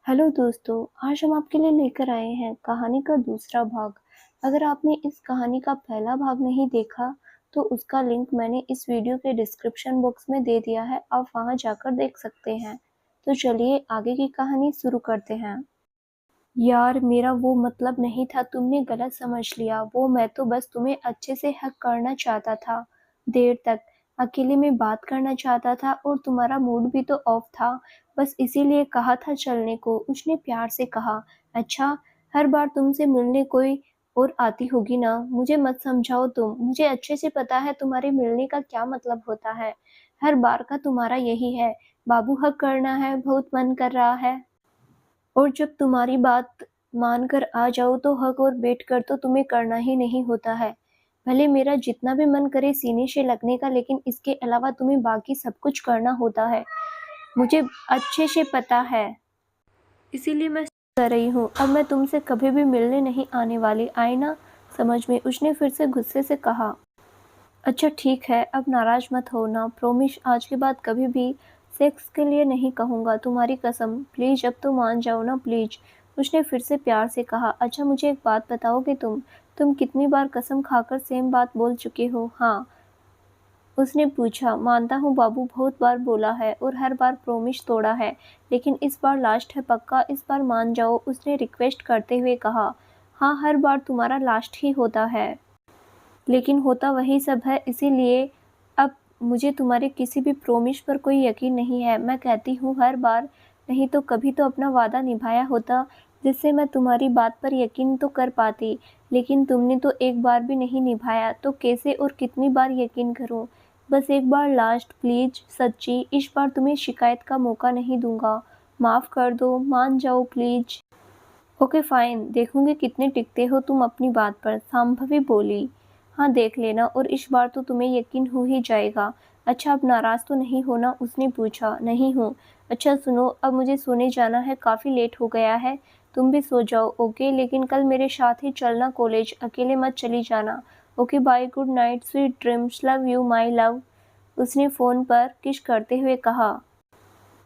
Hello दोस्तों, आज हम आपके लिए लेकर आए हैं कहानी का दूसरा भाग। अगर आपने इस कहानी का पहला भाग नहीं देखा, तो उसका लिंक मैंने इस वीडियो के डिस्क्रिप्शन बॉक्स में दे दिया है, आप वहां जाकर देख सकते हैं। तो चलिए आगे की कहानी शुरू करते हैं। यार, मेरा वो मतलब नहीं था, तुमने गलत समझ लिया। वो मैं तो बस तुम्हें अच्छे से हक करना चाहता था। देर तक अकेले में बात करना चाहता था और तुम्हारा मूड भी तो ऑफ था। बस इसीलिए कहा था चलने को। उसने प्यार से कहा। अच्छा, हर बार तुमसे मिलने कोई और आती होगी ना। मुझे मत समझाओ तुम, मुझे अच्छे से पता है तुम्हारे मिलने का क्या मतलब होता है। हर बार का तुम्हारा यही है, बाबू हक करना है, बहुत मन कर रहा है। और जब तुम्हारी बात मानकर आ जाओ तो हक और बैठकर तो तुम्हें करना ही नहीं होता है। भले मेरा जितना भी मन करे सीने से लगने का, लेकिन इसके अलावा तुम्हें बाकी सब कुछ करना होता है। मुझे अच्छे से पता है, इसीलिए मैं कर रही हूँ। अब मैं तुमसे कभी भी मिलने नहीं आने वाली, आई ना समझ में। उसने फिर से गुस्से से कहा। अच्छा ठीक है, अब नाराज मत हो ना। प्रोमिस, आज के बाद कभी भी सेक्स के लिए नहीं कहूँगा, तुम्हारी कसम। प्लीज अब तो मान जाओ ना, प्लीज। उसने फिर से प्यार से कहा। अच्छा मुझे एक बात बताओगे तुम कितनी बार कसम खाकर सेम बात बोल चुके हो? हाँ, उसने पूछा। मानता हूँ बाबू, बहुत बार बोला है और हर बार प्रोमिस तोड़ा है, लेकिन इस बार लास्ट है, पक्का इस बार मान जाओ, उसने रिक्वेस्ट करते हुए कहा। हाँ, हर बार तुम्हारा लास्ट ही होता है, लेकिन होता वही सब है, इसीलिए अब मुझे तुम्हारे किसी भी प्रॉमिस पर कोई यकीन नहीं है। मैं कहती हूँ हर बार, नहीं तो कभी तो अपना वादा निभाया होता, जिससे मैं तुम्हारी बात पर यकीन तो कर पाती। लेकिन तुमने तो एक बार भी नहीं निभाया, तो कैसे और कितनी बार यकीन करूँ? बस एक बार लास्ट, प्लीज सच्ची, इस बार तुम्हें शिकायत का मौका नहीं दूंगा। माफ़ कर दो, मान जाओ प्लीज। ओके फाइन, देखूंगी कितने टिकते हो तुम अपनी बात पर, सांभवी बोली। हाँ देख लेना, और इस बार तो तुम्हें यकीन हो ही जाएगा। अच्छा अब नाराज तो नहीं होना? उसने पूछा। नहीं हूँ। अच्छा सुनो, अब मुझे सोने जाना है, काफ़ी लेट हो गया है। तुम भी सो जाओ, ओके? लेकिन कल मेरे साथ ही चलना कॉलेज, अकेले मत चली जाना। Okay bye, good night, sweet dreams, love you my love. उसने फ़ोन पर किस करते हुए कहा।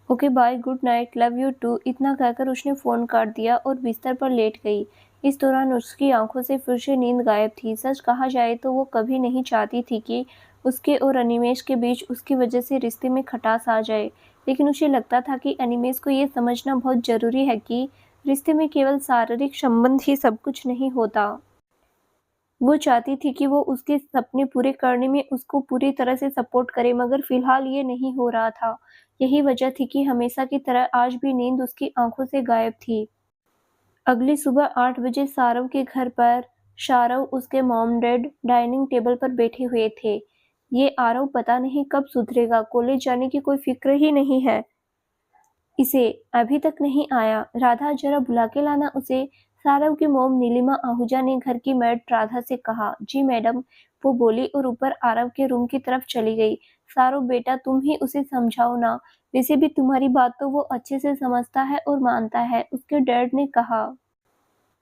Okay bye, good night, love you too. इतना कहकर उसने फ़ोन काट दिया और बिस्तर पर लेट गई। इस दौरान उसकी आंखों से फिर से नींद गायब थी। सच कहा जाए तो वो कभी नहीं चाहती थी कि उसके और अनिमेष के बीच उसकी वजह से रिश्ते में खटास आ जाए, लेकिन उसे लगता था कि अनिमेष को ये समझना बहुत ज़रूरी है कि रिश्ते में केवल शारीरिक संबंध ही सब कुछ नहीं होता। वो चाहती थी कि वो उसके सपने पूरे करने में उसको पूरी तरह से सपोर्ट करे, मगर फिलहाल ये नहीं हो रहा था। यही वजह थी कि हमेशा की तरह आज भी नींद उसकी आंखों से गायब थी। अगली सुबह 8 बजे सारव के घर पर शारव, उसके मॉम डैड डाइनिंग टेबल पर बैठे हुए थे। ये आरव पता नहीं कब सुधरेगा, कॉलेज जाने की कोई फिक्र ही नहीं है इसे, अभी तक नहीं आया। राधा, जरा बुला के लाना उसे। सारव की मोम नीलिमा आहूजा ने घर की मेड राधा से कहा। जी मैडम, वो बोली और ऊपर आरव के रूम की तरफ चली गई। सारव बेटा, तुम ही उसे समझाओ ना, वैसे भी तुम्हारी बात तो वो अच्छे से समझता है और मानता है, उसके डैड ने कहा।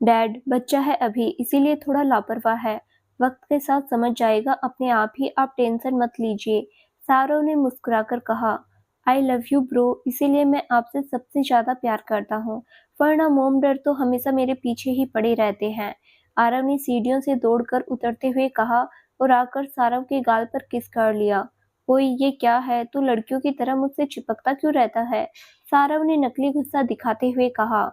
डैड बच्चा है अभी, इसीलिए थोड़ा लापरवाह है, वक्त के साथ समझ जाएगा अपने आप ही, आप टेंशन मत लीजिए। सारव ने मुस्कुराकर कहा। आई लव यू ब्रो, इसीलिए मैं आपसे सबसे ज्यादा प्यार करता हूँ, वरना मोम डैड तो हमेशा मेरे पीछे ही पड़े रहते हैं। आरव ने सीढ़ियों से दौड़कर उतरते हुए कहा और आकर सारव के गाल पर किस कर लिया। ओए ये क्या है, तू लड़कियों की तरह मुझसे चिपकता क्यों रहता है? सारव ने नकली गुस्सा दिखाते हुए कहा।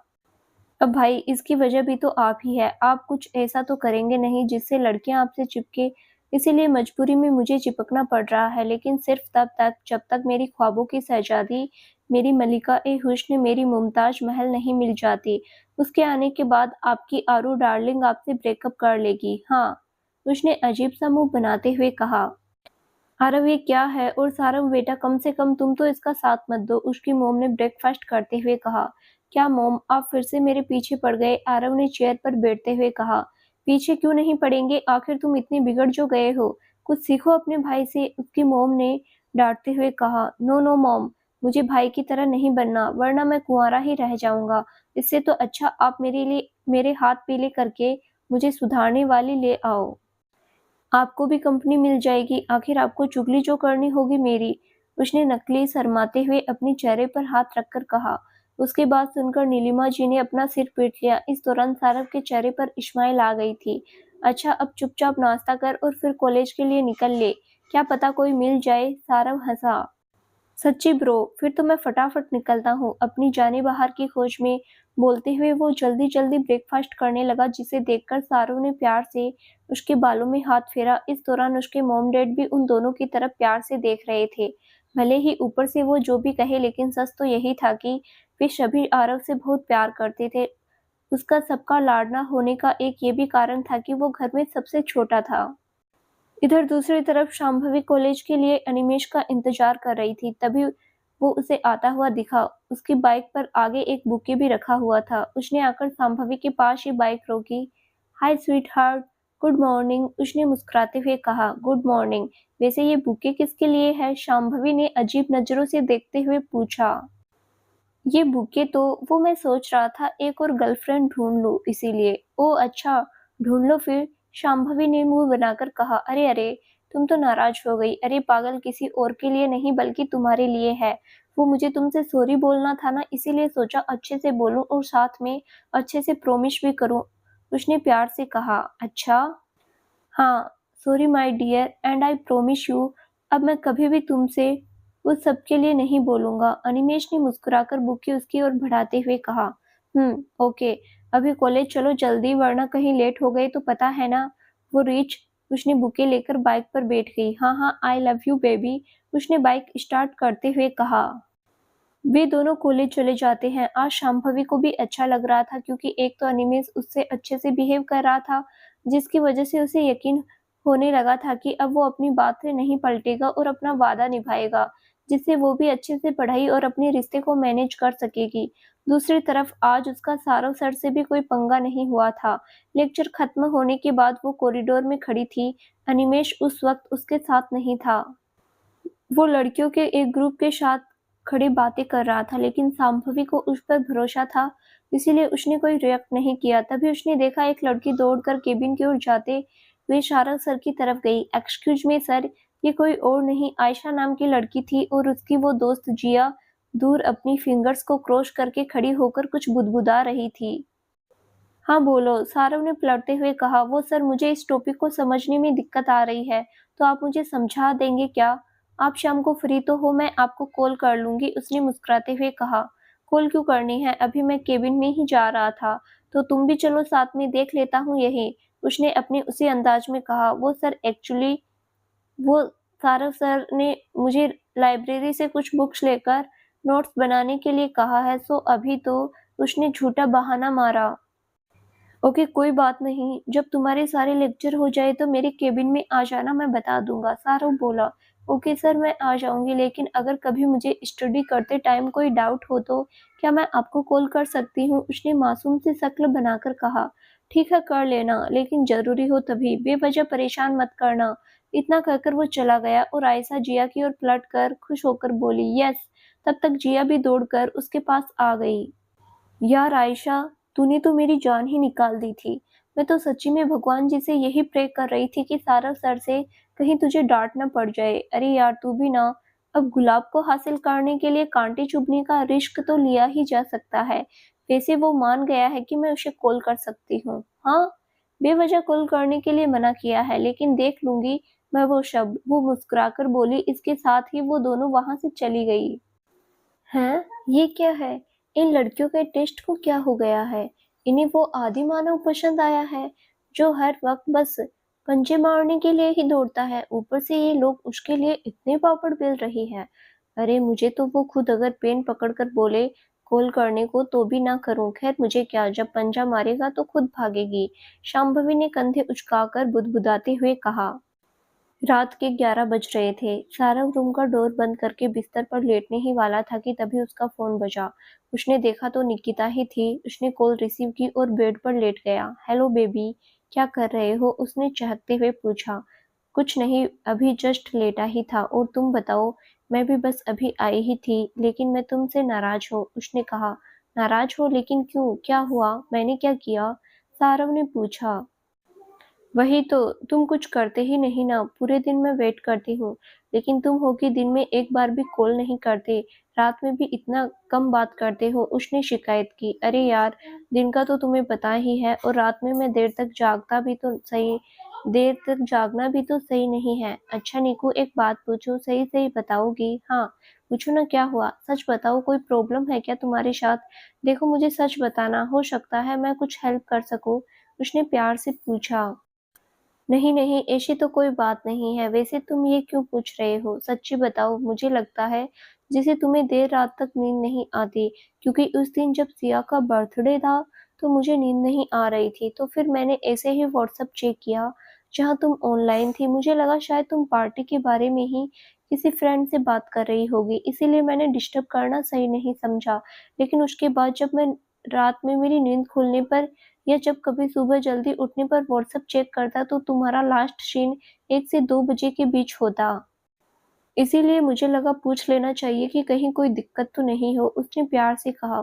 अब भाई इसकी वजह भी तो आप ही है, आप कुछ ऐसा तो करेंगे नहीं जिससे लड़कियां आपसे चिपके, इसीलिए मजबूरी में मुझे चिपकना पड़ रहा है, लेकिन सिर्फ तब तक जब तक मेरी ख्वाबों की शहजादी, मेरी मलिका ए हुस्न, मेरी मुमताज महल नहीं मिल जाती। उसके आने के बाद आपकी आरू डार्लिंग आपसे ब्रेकअप कर लेगी। हाँ, उसने अजीब सा मुंह बनाते हुए कहा। आरव ये क्या है? और सारव बेटा, कम से कम तुम तो इसका साथ मत दो, उसकी मोम ने ब्रेकफास्ट करते हुए कहा। क्या मोम, आप फिर से मेरे पीछे पड़ गए? आरव ने चेयर पर बैठते हुए कहा। पीछे क्यों नहीं पड़ेंगे, आखिर तुम इतने बिगड़ जो गए हो, कुछ सीखो अपने भाई से, उसकी मोम ने डांटते हुए कहा। नो नो मॉम, मुझे भाई की तरह नहीं बनना, वरना मैं कुंवारा ही रह जाऊंगा। इससे तो अच्छा आप मेरे लिए मेरे हाथ पीले करके मुझे सुधारने वाली ले आओ, आपको भी कंपनी मिल जाएगी, आखिर आपको चुगली जो करनी होगी मेरी। उसने नकली शर्माते हुए अपने चेहरे पर हाथ रखकर कहा। उसकी बात सुनकर नीलिमा जी ने अपना सिर पीट लिया। इस दौरान सारव के चेहरे पर इस्माइल आ गई थी। अच्छा, अब चुपचाप नाश्ता कर और फिर कॉलेज के लिए निकल ले, क्या पता कोई मिल जाए। सारव हंसा। सच्ची ब्रो, फिर तो मैं फटाफट निकलता हूँ अपनी जाने बाहर की खोज में। बोलते हुए वो जल्दी जल्दी ब्रेकफास्ट करने लगा, जिसे देखकर सारू ने प्यार से उसके बालों में हाथ फेरा। इस दौरान उसके मॉम डैड भी उन दोनों की तरफ प्यार से देख रहे थे। भले ही ऊपर से वो जो भी कहे, लेकिन सच तो यही था कि वे सभी आरव से बहुत प्यार करते थे। उसका सबका लाडला होने का एक ये भी कारण था कि वो घर में सबसे छोटा था। इधर दूसरी तरफ शांभवी कॉलेज के लिए अनिमेष का इंतजार कर रही थी। तभी वो उसे आता हुआ दिखा। उसकी बाइक पर आगे एक बुके भी रखा हुआ था। उसने आकर शांभवी के पास ही बाइक रोकी। हाय स्वीट हार्ट, गुड मॉर्निंग, उसने मुस्कुराते हुए कहा। गुड मॉर्निंग, वैसे ये बुके किसके लिए है? शांभवी ने अजीब नजरों से देखते हुए पूछा। ये बुके तो वो मैं सोच रहा था एक और गर्लफ्रेंड ढूंढ लूं, इसीलिए। ओह अच्छा, ढूंढ लो फिर, शांभवी ने मुंह बनाकर कहा। अरे अरे, तुम तो नाराज हो गई। अरे पागल, किसी और के लिए नहीं बल्कि तुम्हारे लिए है। वो मुझे तुमसे सॉरी बोलना था ना, इसीलिए सोचा अच्छे से बोलूं और साथ में अच्छे से प्रॉमिस भी करूं, उसने प्यार से कहा। अच्छा हाँ, sorry my dear and I promise you, अब मैं कभी भी तुमसे उस सब के लिए नहीं बोलूंगा। अनिमेष ने मुस्कुराकर बुके उसकी ओर बढ़ाते हुए कहा। ओके, अभी कॉलेज चलो जल्दी, वरना कहीं लेट हो गए तो पता है ना। वो रिच, उसने बुके लेकर बाइक पर बैठ गई। हाँ हाँ, आई लव यू बेबी, उसने बाइक स्टार्ट करते हुए कहा। वे दोनों कॉलेज चले जाते हैं। आज शांभवी को भी अच्छा लग रहा था, क्योंकि एक तो अनिमेष उससे अच्छे से बिहेव कर रहा था, जिसकी वजह से उसे यकीन होने लगा था कि अब वो अपनी बात से नहीं पलटेगा और अपना वादा निभाएगा, जिससे वो भी अच्छे से पढ़ाई और अपने रिश्ते को मैनेज कर सकेगी। दूसरी तरफ आज उसका सारव सर से भी कोई पंगा नहीं हुआ था। लेक्चर खत्म होने के बाद वो कॉरिडोर में खड़ी थी। अनिमेष उस वक्त उसके साथ नहीं था। वो लड़कियों के एक ग्रुप के साथ खड़ी बातें कर रहा था, लेकिन शांभवी को उस पर भरोसा था, इसीलिए उसने कोई रिएक्ट नहीं किया। तभी उसने देखा एक लड़की दौड़कर केबिन की ओर जाते हुए शारद सर की तरफ गई। एक्सक्यूज मी सर, ये कोई और नहीं आयशा नाम की लड़की थी और उसकी वो दोस्त जिया दूर अपनी फिंगर्स को क्रॉस करके खड़ी होकर कुछ बुदबुदा रही थी। हाँ बोलो, सारव ने पलटते हुए कहा। वो सर, मुझे इस टॉपिक को समझने में दिक्कत आ रही है, तो आप मुझे समझा देंगे क्या? आप शाम को फ्री तो हो, मैं आपको कॉल कर लूंगी, उसने मुस्कुराते हुए कहा। कॉल क्यों करनी है, अभी मैं केबिन में ही जा रहा था, तो तुम भी चलो साथ में, देख लेता हूँ यही, उसने अपने उसी अंदाज में कहा। वो सर एक्चुअली वो सारव सर ने मुझे लाइब्रेरी से कुछ बुक्स लेकर नोट्स बनाने के लिए कहा है, सो अभी तो उसने झूठा बहाना मारा। ओके, कोई बात नहीं, जब तुम्हारे सारे लेक्चर हो जाए तो मेरे केबिन में आ जाना, मैं बता दूंगा, सारव बोला। ओके सर, मैं आ जाऊंगी, लेकिन अगर कभी मुझे स्टडी करते टाइम कोई डाउट हो तो क्या मैं आपको कॉल कर सकती हूँ, उसने मासूम सी शक्ल बनाकर कहा। ठीक है, कर लेना, लेकिन जरूरी हो तभी, बेवजह परेशान मत करना। इतना कहकर वो चला गया और आयशा जिया की ओर पलट कर खुश होकर बोली, यस। तब तक जिया भी दौड़कर उसके पास आ गई। यार आयशा, तूने तो मेरी जान ही निकाल दी थी। मैं तो सच्ची में भगवान जी से यही प्रे कर रही थी कि सारव सर से कहीं तुझे डांट न पड़ जाए। अरे यार, तू भी ना, अब गुलाब को हासिल करने के लिए कांटे चुभने का रिस्क तो लिया ही जा सकता है। वैसे वो मान गया है कि मैं उसे कॉल कर सकती हूँ। हाँ, बेवजह कॉल करने के लिए मना किया है, लेकिन देख लूंगी मैं वो शब्द, वो मुस्कुराकर बोली। इसके साथ ही वो दोनों वहां से चली गई। हैं? ये क्या है? इन लड़कियों के टेस्ट को क्या हो गया है? इन्हें वो आदि मानव पसंद आया है, जो हर वक्त बस पंजे मारने के लिए ही दौड़ता है। ऊपर से ये लोग उसके लिए इतने पापड़ बेल रही हैं। अरे मुझे तो वो खुद अगर पेन पकड़कर बोले कॉल करने को तो भी ना करूं। खैर मुझे क्या, जब पंजा मारेगा तो खुद भागेगी। शांभवी ने कंधे उचकाकर बुदबुदाते हुए कहा। रात के 11 बज रहे थे। सारव रूम का डोर बंद करके बिस्तर पर लेटने ही वाला था कि तभी उसका फोन बजा। उसने देखा तो निकिता ही थी। उसने कॉल रिसीव की और बेड पर लेट गया। हेलो बेबी, क्या कर रहे हो, उसने चहकते हुए पूछा। कुछ नहीं, अभी जस्ट लेटा ही था, और तुम बताओ? मैं भी बस अभी आई ही थी, लेकिन मैं तुमसे नाराज हूँ, उसने कहा। नाराज हो, लेकिन क्यों, क्या हुआ, मैंने क्या किया? सारव ने पूछा। वही तो, तुम कुछ करते ही नहीं ना, पूरे दिन मैं वेट करती हूँ, लेकिन तुम हो कि दिन में एक बार भी कॉल नहीं करते, रात में भी इतना कम बात करते हो, उसने शिकायत की। अरे यार, दिन का तो तुम्हें पता ही है, और रात में मैं देर तक जागना भी तो सही नहीं है। अच्छा निकू, एक बात पूछूं, सही सही बताओगी? हाँ, पूछो ना, क्या हुआ? सच बताओ, कोई प्रॉब्लम है क्या तुम्हारे साथ? देखो, मुझे सच बताना, हो सकता है मैं कुछ हेल्प कर सकूं, उसने प्यार से पूछा। नहीं नहीं, ऐसी तो कोई बात नहीं है। वैसे तुम ये क्यों पूछ रहे हो? सच्ची बताओ, मुझे लगता है जैसे तुम्हें देर रात तक नींद नहीं आती, क्योंकि उस दिन जब सिया का बर्थडे था तो मुझे नींद नहीं आ रही थी, तो फिर मैंने ऐसे ही व्हाट्सएप चेक किया जहाँ तुम ऑनलाइन थी। मुझे लगा शायद तुम पार्टी के बारे में ही किसी फ्रेंड से बात कर रही होगी, इसीलिए मैंने डिस्टर्ब करना सही नहीं समझा। लेकिन उसके बाद जब मैं रात में मेरी नींद खुलने पर या जब कभी सुबह जल्दी उठने पर व्हाट्सएप चेक करता तो तुम्हारा लास्ट सीन 1 से 2 बजे के बीच होता। इसीलिए मुझे लगा पूछ लेना चाहिए कि कहीं कोई दिक्कत तो नहीं हो, उसने प्यार से कहा।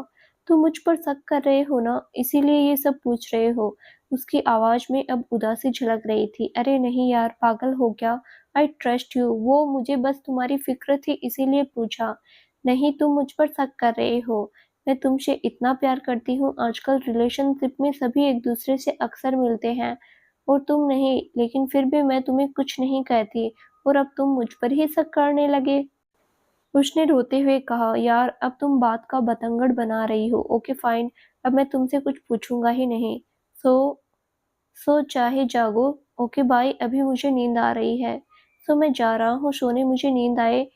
तुम मुझ पर शक कर रहे हो ना, इसीलिए ये सब पूछ रहे हो? उसकी आवाज में अब उदासी झलक रही थी। अरे नहीं यार, पागल हो क्या? आई ट्रस्ट यू, वो मुझे बस तुम्हारी फिक्र थी इसीलिए पूछा। नहीं, तुम मुझ पर शक कर रहे हो। मैं तुमसे इतना प्यार करती हूँ, आजकल रिलेशनशिप में सभी एक दूसरे से अक्सर मिलते हैं और तुम नहीं, लेकिन फिर भी मैं तुम्हें कुछ नहीं कहती और अब तुम मुझ पर ही शक करने लगे। उसने रोते हुए कहा, यार अब तुम बात का बतंगड़ बना रही हो। ओके फाइन, अब मैं तुमसे कुछ पूछूंगा ही नहीं। सो सो चाहे जागो। ओके बाय, अभी मुझे नींद आ रही है। सो मैं जा रहा हूँ सोने, मुझे नींद आए,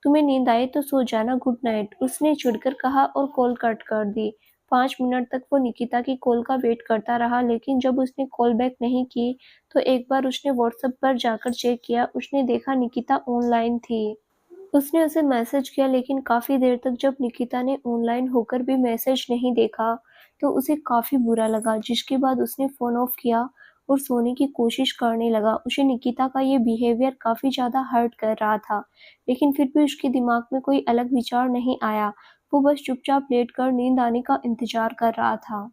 तुम्हें नींद आए तो सो जाना, गुड नाइट, उसने चिढ़कर कहा और कॉल कट कर दी। 5 मिनट तक वो निकिता की कॉल का वेट करता रहा, लेकिन जब उसने कॉल बैक नहीं की तो एक बार उसने व्हाट्सएप पर जाकर चेक किया। उसने देखा निकिता ऑनलाइन थी। उसने उसे मैसेज किया, लेकिन काफ़ी देर तक जब निकिता ने ऑनलाइन होकर भी मैसेज नहीं देखा तो उसे काफ़ी बुरा लगा, जिसके बाद उसने फ़ोन ऑफ किया और सोने की कोशिश करने लगा। उसे निकिता का ये बिहेवियर काफ़ी ज़्यादा हर्ट कर रहा था, लेकिन फिर भी उसके दिमाग में कोई अलग विचार नहीं आया। वो बस चुपचाप लेटकर नींद आने का इंतज़ार कर रहा था।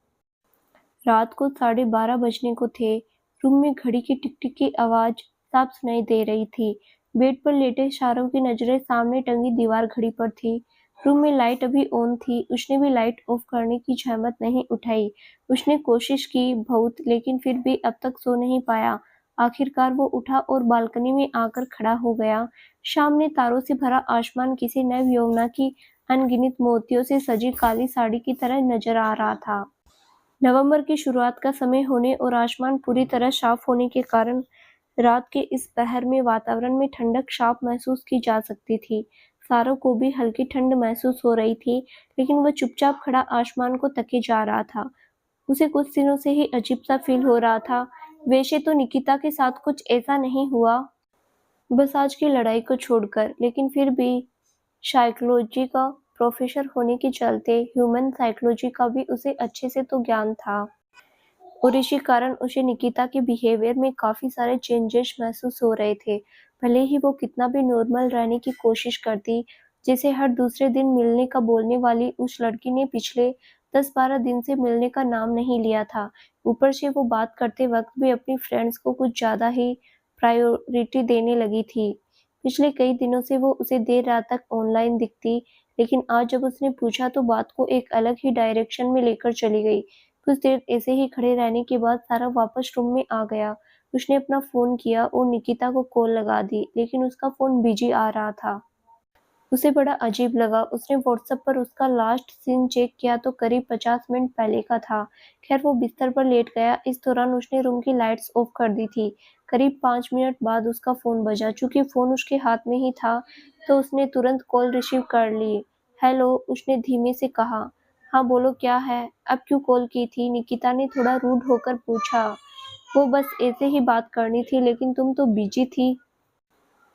रात को 12:30 बजने को थे। रूम में घड़ी की टिक-टिक की आवाज़ साफ सुनाई दे रही थी। बेड पर लेटे शाहरुख की नज़रें सामने टंगी दीवार घड़ी पर थी। रूम में लाइट अभी ऑन थी। उसने भी लाइट ऑफ करने की जहमत नहीं उठाई। उसने कोशिश की बहुत, लेकिन फिर भी अब तक सो नहीं पाया। आखिरकार वो उठा और बालकनी में आकर खड़ा हो गया। सामने तारों से भरा आसमान किसी नव यमुना की अनगिनत मोतियों से सजी काली साड़ी की तरह नजर आ रहा था। नवंबर की शुरुआत का समय होने और आसमान पूरी तरह साफ होने के कारण रात के इस पहर में वातावरण में ठंडक साफ महसूस की जा सकती थी। सारों को भी हल्की ठंड महसूस हो रही थी, लेकिन वह चुपचाप खड़ा आसमान को तके जा रहा था। उसे कुछ दिनों से ही अजीब सा फील हो रहा था। वैसे तो निकिता के साथ कुछ ऐसा नहीं हुआ, बस आज की लड़ाई को छोड़कर, लेकिन फिर भी साइकोलॉजी का प्रोफेसर होने के चलते ह्यूमन साइकोलॉजी का भी उसे अच्छे से तो ज्ञान था। और इसी कारण उसे निकिता के बिहेवियर में काफ़ी सारे चेंजेस महसूस हो रहे थे। भले ही वो कितना भी नॉर्मल रहने की कोशिश करती, जैसे हर दूसरे दिन मिलने का बोलने वाली उस लड़की ने पिछले 10-12 दिन से मिलने का नाम नहीं लिया था। ऊपर से वो बात करते वक़्त भी अपनी फ्रेंड्स को कुछ ज़्यादा ही प्रायोरिटी देने लगी थी। पिछले कई दिनों से वो उसे देर रात तक ऑनलाइन दिखती, लेकिन आज जब उसने पूछा तो बात को एक अलग ही डायरेक्शन में लेकर चली गई। कुछ देर ऐसे ही खड़े रहने के बाद सारा वापस रूम में आ गया। उसने अपना फ़ोन किया और निकिता को कॉल लगा दी, लेकिन उसका फ़ोन बिज़ी आ रहा था। उसे बड़ा अजीब लगा। उसने व्हाट्सएप पर उसका लास्ट सीन चेक किया तो करीब 50 मिनट पहले का था। खैर वो बिस्तर पर लेट गया। इस दौरान उसने रूम की लाइट्स ऑफ कर दी थी। करीब 5 मिनट बाद उसका फ़ोन बजा। चूँकि फ़ोन उसके हाथ में ही था, तो उसने तुरंत कॉल रिसीव कर ली। हेलो, उसने धीमे से कहा। हाँ बोलो, क्या है? अब क्यों कॉल की थी? निकिता ने थोड़ा रूड होकर पूछा। वो बस ऐसे ही बात करनी थी, लेकिन तुम तो बिज़ी थी।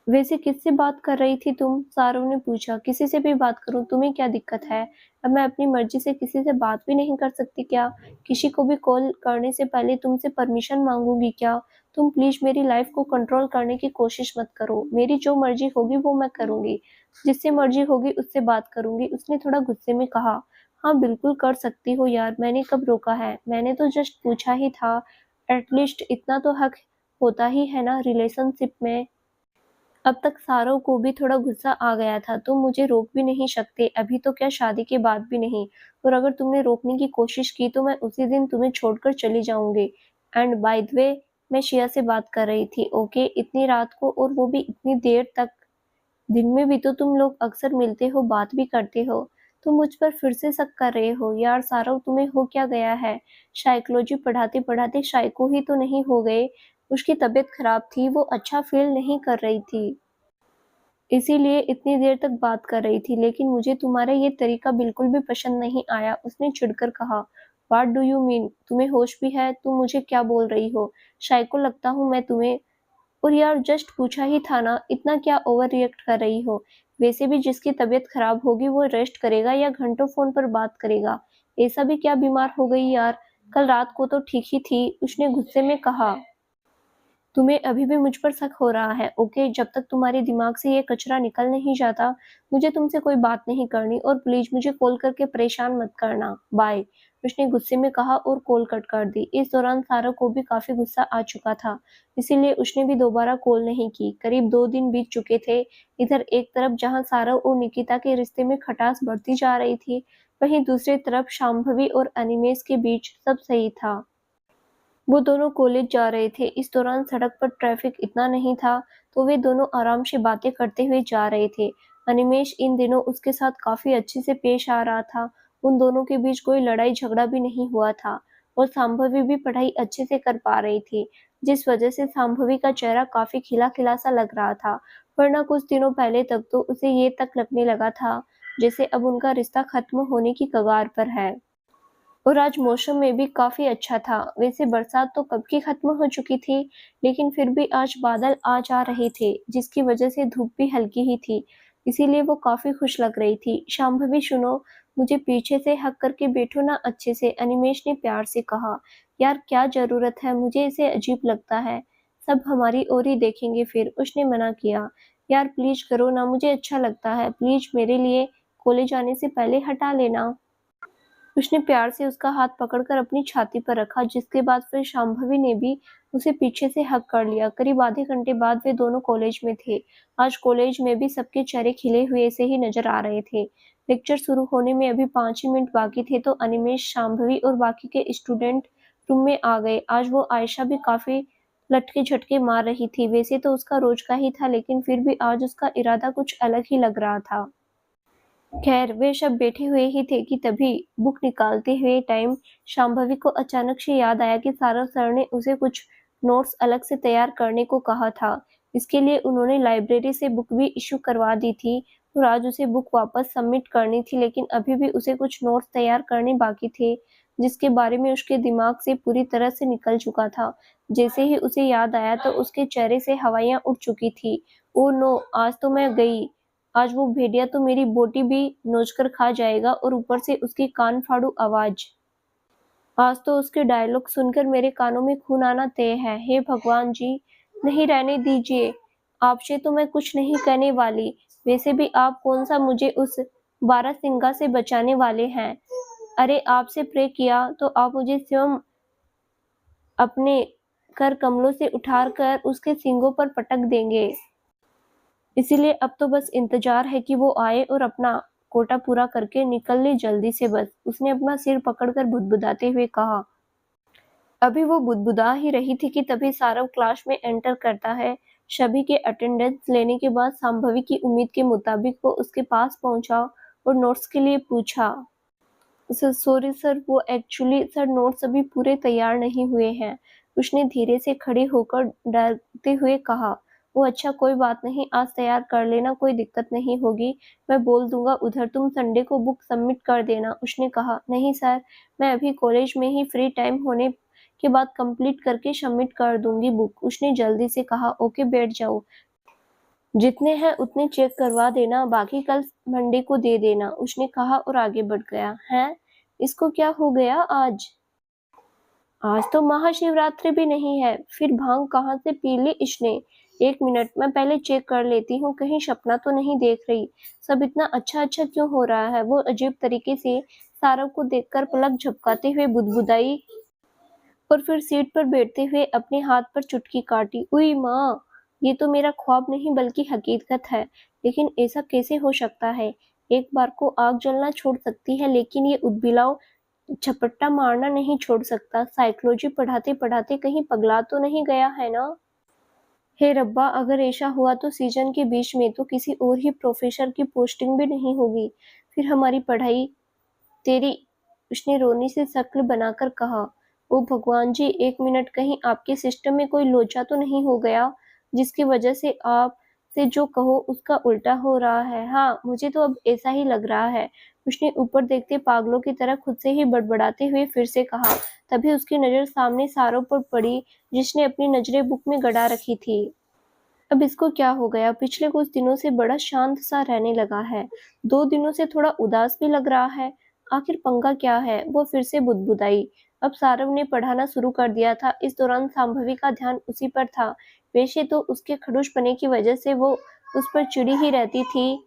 वैसे किससे बात कर रही थी तुम? सारों ने पूछा। किसी से भी बात करूं, तुम्हें क्या दिक्कत है? अब मैं अपनी मर्जी से किसी से बात भी नहीं कर सकती क्या? किसी को भी कॉल करने से पहले तुमसे परमिशन मांगूंगी क्या? तुम प्लीज मेरी लाइफ को कंट्रोल करने की कोशिश मत करो। मेरी जो मर्जी होगी वो मैं करूंगी, जिससे मर्जी होगी उससे बात करूंगी, उसने थोड़ा गुस्से में कहा। हाँ बिल्कुल कर सकती हो यार, मैंने कब रोका है? मैंने तो जस्ट पूछा ही था। एटलीस्ट इतना तो हक होता ही है ना रिलेशनशिप में। अब तक सारों को भी थोड़ा गुस्सा आ गया था। तुम मुझे रोक भी नहीं सकते, अभी तो क्या शादी के बाद भी नहीं। और अगर तुमने रोकने की कोशिश की तो मैं उसी दिन तुम्हें छोड़कर चली जाऊंगी। एंड बाय द वे, मैं शिया से बात कर रही थी, ओके? इतनी रात को, और वो भी इतनी देर तक। दिन में भी तो तुम लोग अक्सर मिलते हो, बात भी करते हो। तुम मुझ पर फिर से शक कर रहे हो यार सारव, तुम्हें हो क्या गया है? साइकोलॉजी पढ़ाते पढ़ाते साइको ही तो नहीं हो गए? उसकी तबीयत खराब थी, वो अच्छा फील नहीं कर रही थी, इसीलिए इतनी देर तक बात कर रही थी। लेकिन मुझे तुम्हारा ये तरीका बिल्कुल भी पसंद नहीं आया, उसने चिढ़कर कहा। What do you mean? तुम्हें होश भी है? तुम मुझे क्या बोल रही हो? साइको लगता हूँ मैं तुम्हें? और यार जस्ट पूछा ही था ना, इतना क्या ओवर रिएक्ट कर रही हो? वैसे भी जिसकी तबीयत खराब होगी वो रेस्ट करेगा या घंटों फोन पर बात करेगा? ऐसा भी क्या बीमार हो गई यार? कल रात को तो ठीक ही थी, उसने गुस्से में कहा। तुम्हें अभी भी मुझ पर शक हो रहा है, ओके? जब तक तुम्हारे दिमाग से ये कचरा निकल नहीं जाता, मुझे तुमसे कोई बात नहीं करनी, और प्लीज मुझे कॉल करके परेशान मत करना, बाय। उसने गुस्से में कहा और कॉल कट कर दी। इस दौरान सारा को भी काफी गुस्सा आ चुका था, इसीलिए उसने भी दोबारा कॉल नहीं की। करीब 2 दिन बीत चुके थे। इधर एक तरफ जहाँ सारा और निकिता के रिश्ते में खटास बढ़ती जा रही थी, वहीं दूसरी तरफ शांभवी और अनिमेष के बीच सब सही था। वो दोनों कॉलेज जा रहे थे। इस दौरान सड़क पर ट्रैफिक इतना नहीं था, तो वे दोनों आराम से बातें करते हुए जा रहे थे। अनिमेष इन दिनों उसके साथ काफी अच्छे से पेश आ रहा था। उन दोनों के बीच कोई लड़ाई झगड़ा भी नहीं हुआ था, और सांभवी भी पढ़ाई अच्छे से कर पा रही थी, जिस वजह से सांभवी का चेहरा काफी खिला खिला सा लग रहा था। वरना कुछ दिनों पहले तक तो उसे ये तक लगने लगा था जैसे अब उनका रिश्ता खत्म होने की कगार पर है। और आज मौसम में भी काफी अच्छा था। वैसे बरसात तो कब की खत्म हो चुकी थी, लेकिन फिर भी आज बादल आ जा रहे थे, जिसकी वजह से धूप भी हल्की ही थी, इसीलिए वो काफी खुश लग रही थी। शांभवी सुनो, मुझे पीछे से हक करके बैठो ना अच्छे से, अनिमेष ने प्यार से कहा। यार क्या जरूरत है, मुझे इसे अजीब लगता है, सब हमारी ओर ही देखेंगे फिर, उसने मना किया। यार प्लीज करो ना, मुझे अच्छा लगता है, प्लीज मेरे लिए कॉलेज आने से पहले हटा लेना। उसने प्यार से उसका हाथ पकड़कर अपनी छाती पर रखा, जिसके बाद फिर शांभवी ने भी उसे पीछे से हग कर लिया। करीब आधे घंटे बाद वे दोनों कॉलेज में थे। आज कॉलेज में भी सबके चेहरे खिले हुए से ही नजर आ रहे थे। लेक्चर शुरू होने में अभी 5 ही मिनट बाकी थे तो अनिमेष, शांभवी और बाकी के स्टूडेंट रूम में आ गए। आज वो आयशा भी काफी लटके झटके मार रही थी। वैसे तो उसका रोज का ही था, लेकिन फिर भी आज उसका इरादा कुछ अलग ही लग रहा था। खैर वे सब बैठे हुए ही थे कि तभी बुक निकालते हुए टाइम शांभवी को अचानक से याद आया कि सारव सर ने उसे कुछ नोट्स अलग से तैयार करने को कहा था। इसके लिए उन्होंने लाइब्रेरी से बुक भी इशू करवा दी थी, और आज उसे बुक वापस सबमिट करनी थी, लेकिन अभी भी उसे कुछ नोट्स तैयार करने बाकी थे, जिसके बारे में उसके दिमाग से पूरी तरह से निकल चुका था। जैसे ही उसे याद आया तो उसके चेहरे से हवाइयां उड़ चुकी थी। ओ नो, आज तो मैं गई। आज वो भेड़िया तो मेरी बोटी भी नोचकर खा जाएगा, और ऊपर से उसकी कान फाड़ू आवाज। आज तो उसके डायलॉग सुनकर मेरे कानों में खून आना तय है। हे भगवान जी, नहीं रहने दीजिए। आपसे तो मैं कुछ नहीं कहने वाली, वैसे भी आप कौन सा मुझे उस बारहसिंगा से बचाने वाले हैं? अरे आपसे प्रे किया तो आप मुझे स्वयं अपने कर कमलों से उठाकर उसके सींगों पर पटक देंगे। इसीलिए अब तो बस इंतजार है कि वो आए और अपना कोटा पूरा करके निकल ले जल्दी से बस, उसने अपना सिर पकड़कर बुदबुदाते हुए कहा। अभी वो बुदबुदा ही रही थी कि तभी सारव क्लास में एंटर करता है। सभी के अटेंडेंस लेने के बाद संभवी की उम्मीद के मुताबिक वो उसके पास पहुंचा और नोट्स के लिए पूछा। सर सॉरी सर, वो एक्चुअली सर नोट्स अभी पूरे तैयार नहीं हुए हैं, उसने धीरे से खड़ी होकर डरते हुए कहा। वो अच्छा कोई बात नहीं, आज तैयार कर लेना, कोई दिक्कत नहीं होगी, मैं बोल दूंगा उधर, तुम संडे को बुक सबमिट कर देना, उसने कहा। नहीं सर, मैं अभी कॉलेज में ही फ्री टाइम होने के बाद कंप्लीट करके सबमिट कर दूंगी बुक, उसने जल्दी से कहा। ओके बैठ जाओ, जितने हैं उतने चेक करवा देना, बाकी कल मंडे को दे देना, उसने कहा और आगे बढ़ गया। हैं, इसको क्या हो गया आज? आज तो महाशिवरात्रि भी नहीं है, फिर भांग कहाँ से पी ली इसने? एक मिनट, मैं पहले चेक कर लेती हूँ, कहीं सपना तो नहीं देख रही। सब इतना अच्छा अच्छा क्यों हो रहा है? वो अजीब तरीके से सारव को देखकर पलक झपकाते हुए बुदबुदाई, और फिर सीट पर बैठते हुए अपने हाथ पर चुटकी काटी। उई माँ! ये तो मेरा ख्वाब नहीं बल्कि हकीकत है। लेकिन ऐसा कैसे हो सकता है? एक बार को आग जलना छोड़ सकती है लेकिन ये उदबिलाव झपट्टा मारना नहीं छोड़ सकता। साइकोलॉजी पढ़ाते-पढ़ाते कहीं पगला तो नहीं गया है ना? हे रब्बा! अगर ऐसा हुआ तो सीज़न के बीच में तो किसी और ही प्रोफ़ेसर की पोस्टिंग भी नहीं होगी। फिर हमारी पढ़ाई तेरी उसने रोनी से शक्ल बनाकर कहा। ओ भगवान जी, 1 मिनट, कहीं आपके सिस्टम में कोई लोचा तो नहीं हो गया जिसकी वजह से आप से जो कहो उसका उल्टा हो रहा है। हाँ, मुझे तो अब ऐसा ही लग रहा है। उसने ऊपर देखते पागलों की तरह खुद से ही बड़बड़ाते हुए फिर से कहा। तभी उसकी नज़र सामने सारों पर पड़ी जिसने अपनी नज़रें बुक में गड़ा रखी थी। अब इसको क्या हो गया? पिछले कुछ दिनों से बड़ा शांत सा रहने लगा है। 2 दिनों से थोड़ा उदास भी लग रहा है। आखिर पंगा क्या है? वो फिर से बुदबुदाई। अब सारव ने पढ़ाना शुरू कर दिया था। इस दौरान शांभवी का ध्यान उसी पर था। वैसे तो उसके खड़ूसपने की वजह से वो उस पर चिढ़ी ही रहती थी,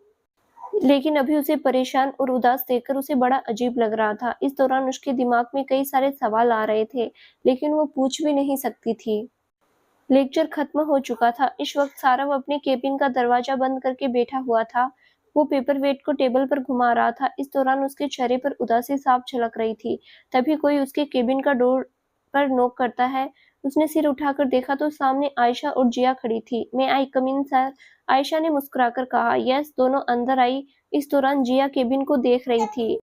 लेकिन अभी उसे परेशान और उदास देखकर उसे बड़ा अजीब लग रहा था। इस दौरान उसके दिमाग में कई सारे सवाल आ रहे थे, लेकिन वो पूछ भी नहीं सकती थी। लेक्चर खत्म हो चुका था। इस वक्त सारव अपने केबिन का दरवाजा बंद करके बैठा हुआ था। वो पेपरवेट को टेबल पर घुमा रहा था। इस दौरान उसके चेहरे पर उदासी साफ झलक रही थी। तभी कोई उसके केबिन का डोर पर नॉक करता है। उसने सिर उठाकर देखा तो सामने आयशा और जिया खड़ी थी। "मे आई कम इन सर?" आयशा ने मुस्कुराकर कहा। यस, दोनों अंदर आई। इस दौरान जिया केबिन को देख रही थी।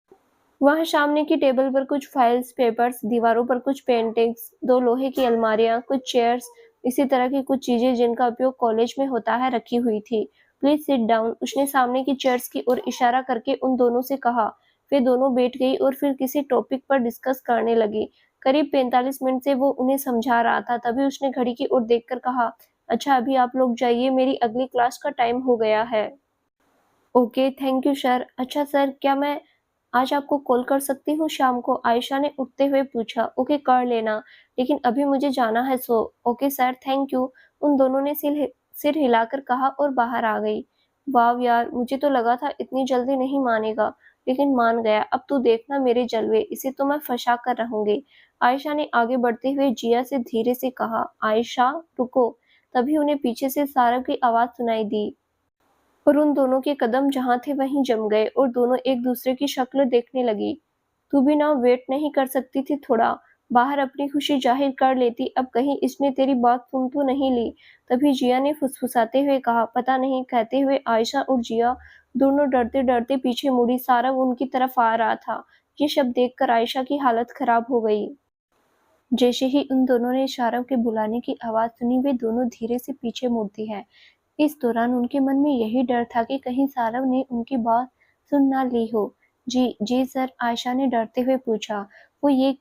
वहाँ सामने की टेबल पर कुछ फाइल्स, पेपर्स, दीवारों पर कुछ पेंटिंग्स, 2 लोहे की अलमारियाँ, कुछ चेयर्स, इसी तरह की कुछ चीज़ें जिनका उपयोग कॉलेज में होता है, रखी हुई थी। "प्लीज़ सिट डाउन," उसने सामने की चेयर्स की ओर इशारा करके उन दोनों से कहा। वे दोनों बैठ गई और फिर किसी टॉपिक पर डिस्कस करने लगी। करीब 45 मिनट से वो उन्हें समझा रहा था। तभी उसने घड़ी की ओर देखकर कहा, "अच्छा, अभी आप लोग जाइए, मेरी अगली क्लास का टाइम हो गया है।" "Okay, thank you sir." "अच्छा सर, क्या मैं आज आपको कॉल कर सकती हूँ शाम को?" आयशा ने उठते हुए पूछा। "ओके, कर लेना, लेकिन अभी मुझे जाना है so." "Okay sir, thank you." उन दोनों ने सिर हिलाकर कहा और बाहर आ गई। "वाव यार, मुझे तो लगा था इतनी जल्दी नहीं मानेगा, लेकिन मान गया। अब तू देखना मेरे जलवे, इसे तो मैं फंसा कर रहूँगी।" आयशा ने आगे बढ़ते हुए जिया से धीरे से कहा, "आयशा, रुको।" तभी उन्हें पीछे से सारव की आवाज़ सुनाई दी। और उन दोनों के कदम जहाँ थे वहीं जम गए और दोनों एक-दूसरे की शक्ल देखने लगी। "तू भी ना वेट नहीं कर सकती थी थोड़ा? बाहर अपनी खुशी ज़ाहिर कर लेती, अब कहीं इसने तेरी बात सुन तो नहीं ली?" तभी जिया ने फुसफुसाते हुए कहा। "पता नहीं," कहते हुए आयशा और जिया दोनों डरते-डरते पीछे मुड़ी। सारव उनकी तरफ आ रहा था। ये शब्द देखकर आयशा की हालत खराब हो गई। जैसे ही उन दोनों ने सारव के बुलाने की आवाज़ सुनी, वे दोनों धीरे से पीछे मुड़ती हैं। इस दौरान उनके मन में यही डर था कि कहीं सारव ने उनकी बात सुन ना ली हो। जी सर, आयशा ने डरते हुए पूछा। वो ये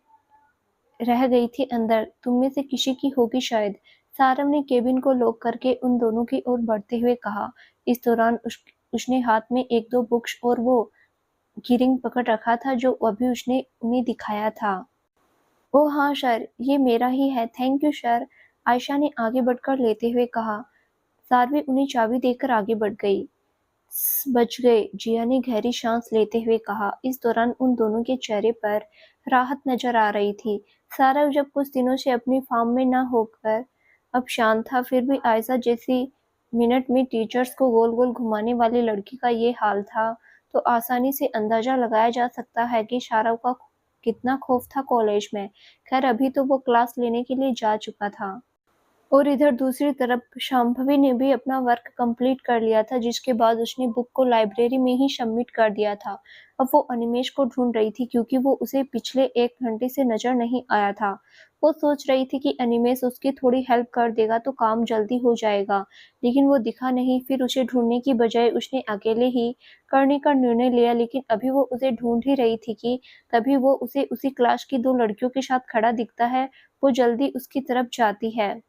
रह गई थी अंदर, तुम में से किसी की होगी शायद। सारव ने केबिन को लॉक करके उन दोनों की ओर बढ़ते हुए कहा। इस दौरान उसने हाथ में 1-2 बुक्स और वो कीरिंग पकड़ रखा था जो अभी उसने उन्हें दिखाया था। ओह हाँ सर, ये मेरा ही है, थैंक यू सर, आयशा ने आगे बढ़कर लेते हुए कहा। साध्वी उन्हें चाबी देकर आगे बढ़ गई। बच गए, जिया ने गहरी सांस लेते हुए कहा। इस दौरान उन दोनों के चेहरे पर राहत नजर आ रही थी। सारव जब कुछ दिनों से अपनी फार्म में न होकर अब शांत था, फिर भी आयशा जैसी मिनट में टीचर्स को गोल गोल घुमाने वाली लड़की का ये हाल था, तो आसानी से अंदाजा लगाया जा सकता है कि सारव का कितना खौफ था कॉलेज में। खैर, अभी तो वो क्लास लेने के लिए जा चुका था। और इधर दूसरी तरफ शांभवी ने भी अपना वर्क कंप्लीट कर लिया था, जिसके बाद उसने बुक को लाइब्रेरी में ही सबमिट कर दिया था। अब वो अनिमेष को ढूंढ रही थी क्योंकि वो उसे पिछले 1 घंटे से नजर नहीं आया था। वो सोच रही थी कि अनिमेष उसकी थोड़ी हेल्प कर देगा तो काम जल्दी हो जाएगा, लेकिन वो दिखा नहीं। फिर उसे ढूंढने की बजाय उसने अकेले ही करने का निर्णय लिया, लेकिन अभी वो उसे ढूंढ ही रही थी कि तभी वो उसे उसी क्लास की 2 लड़कियों के साथ खड़ा दिखता है। वो जल्दी उसकी तरफ जाती है।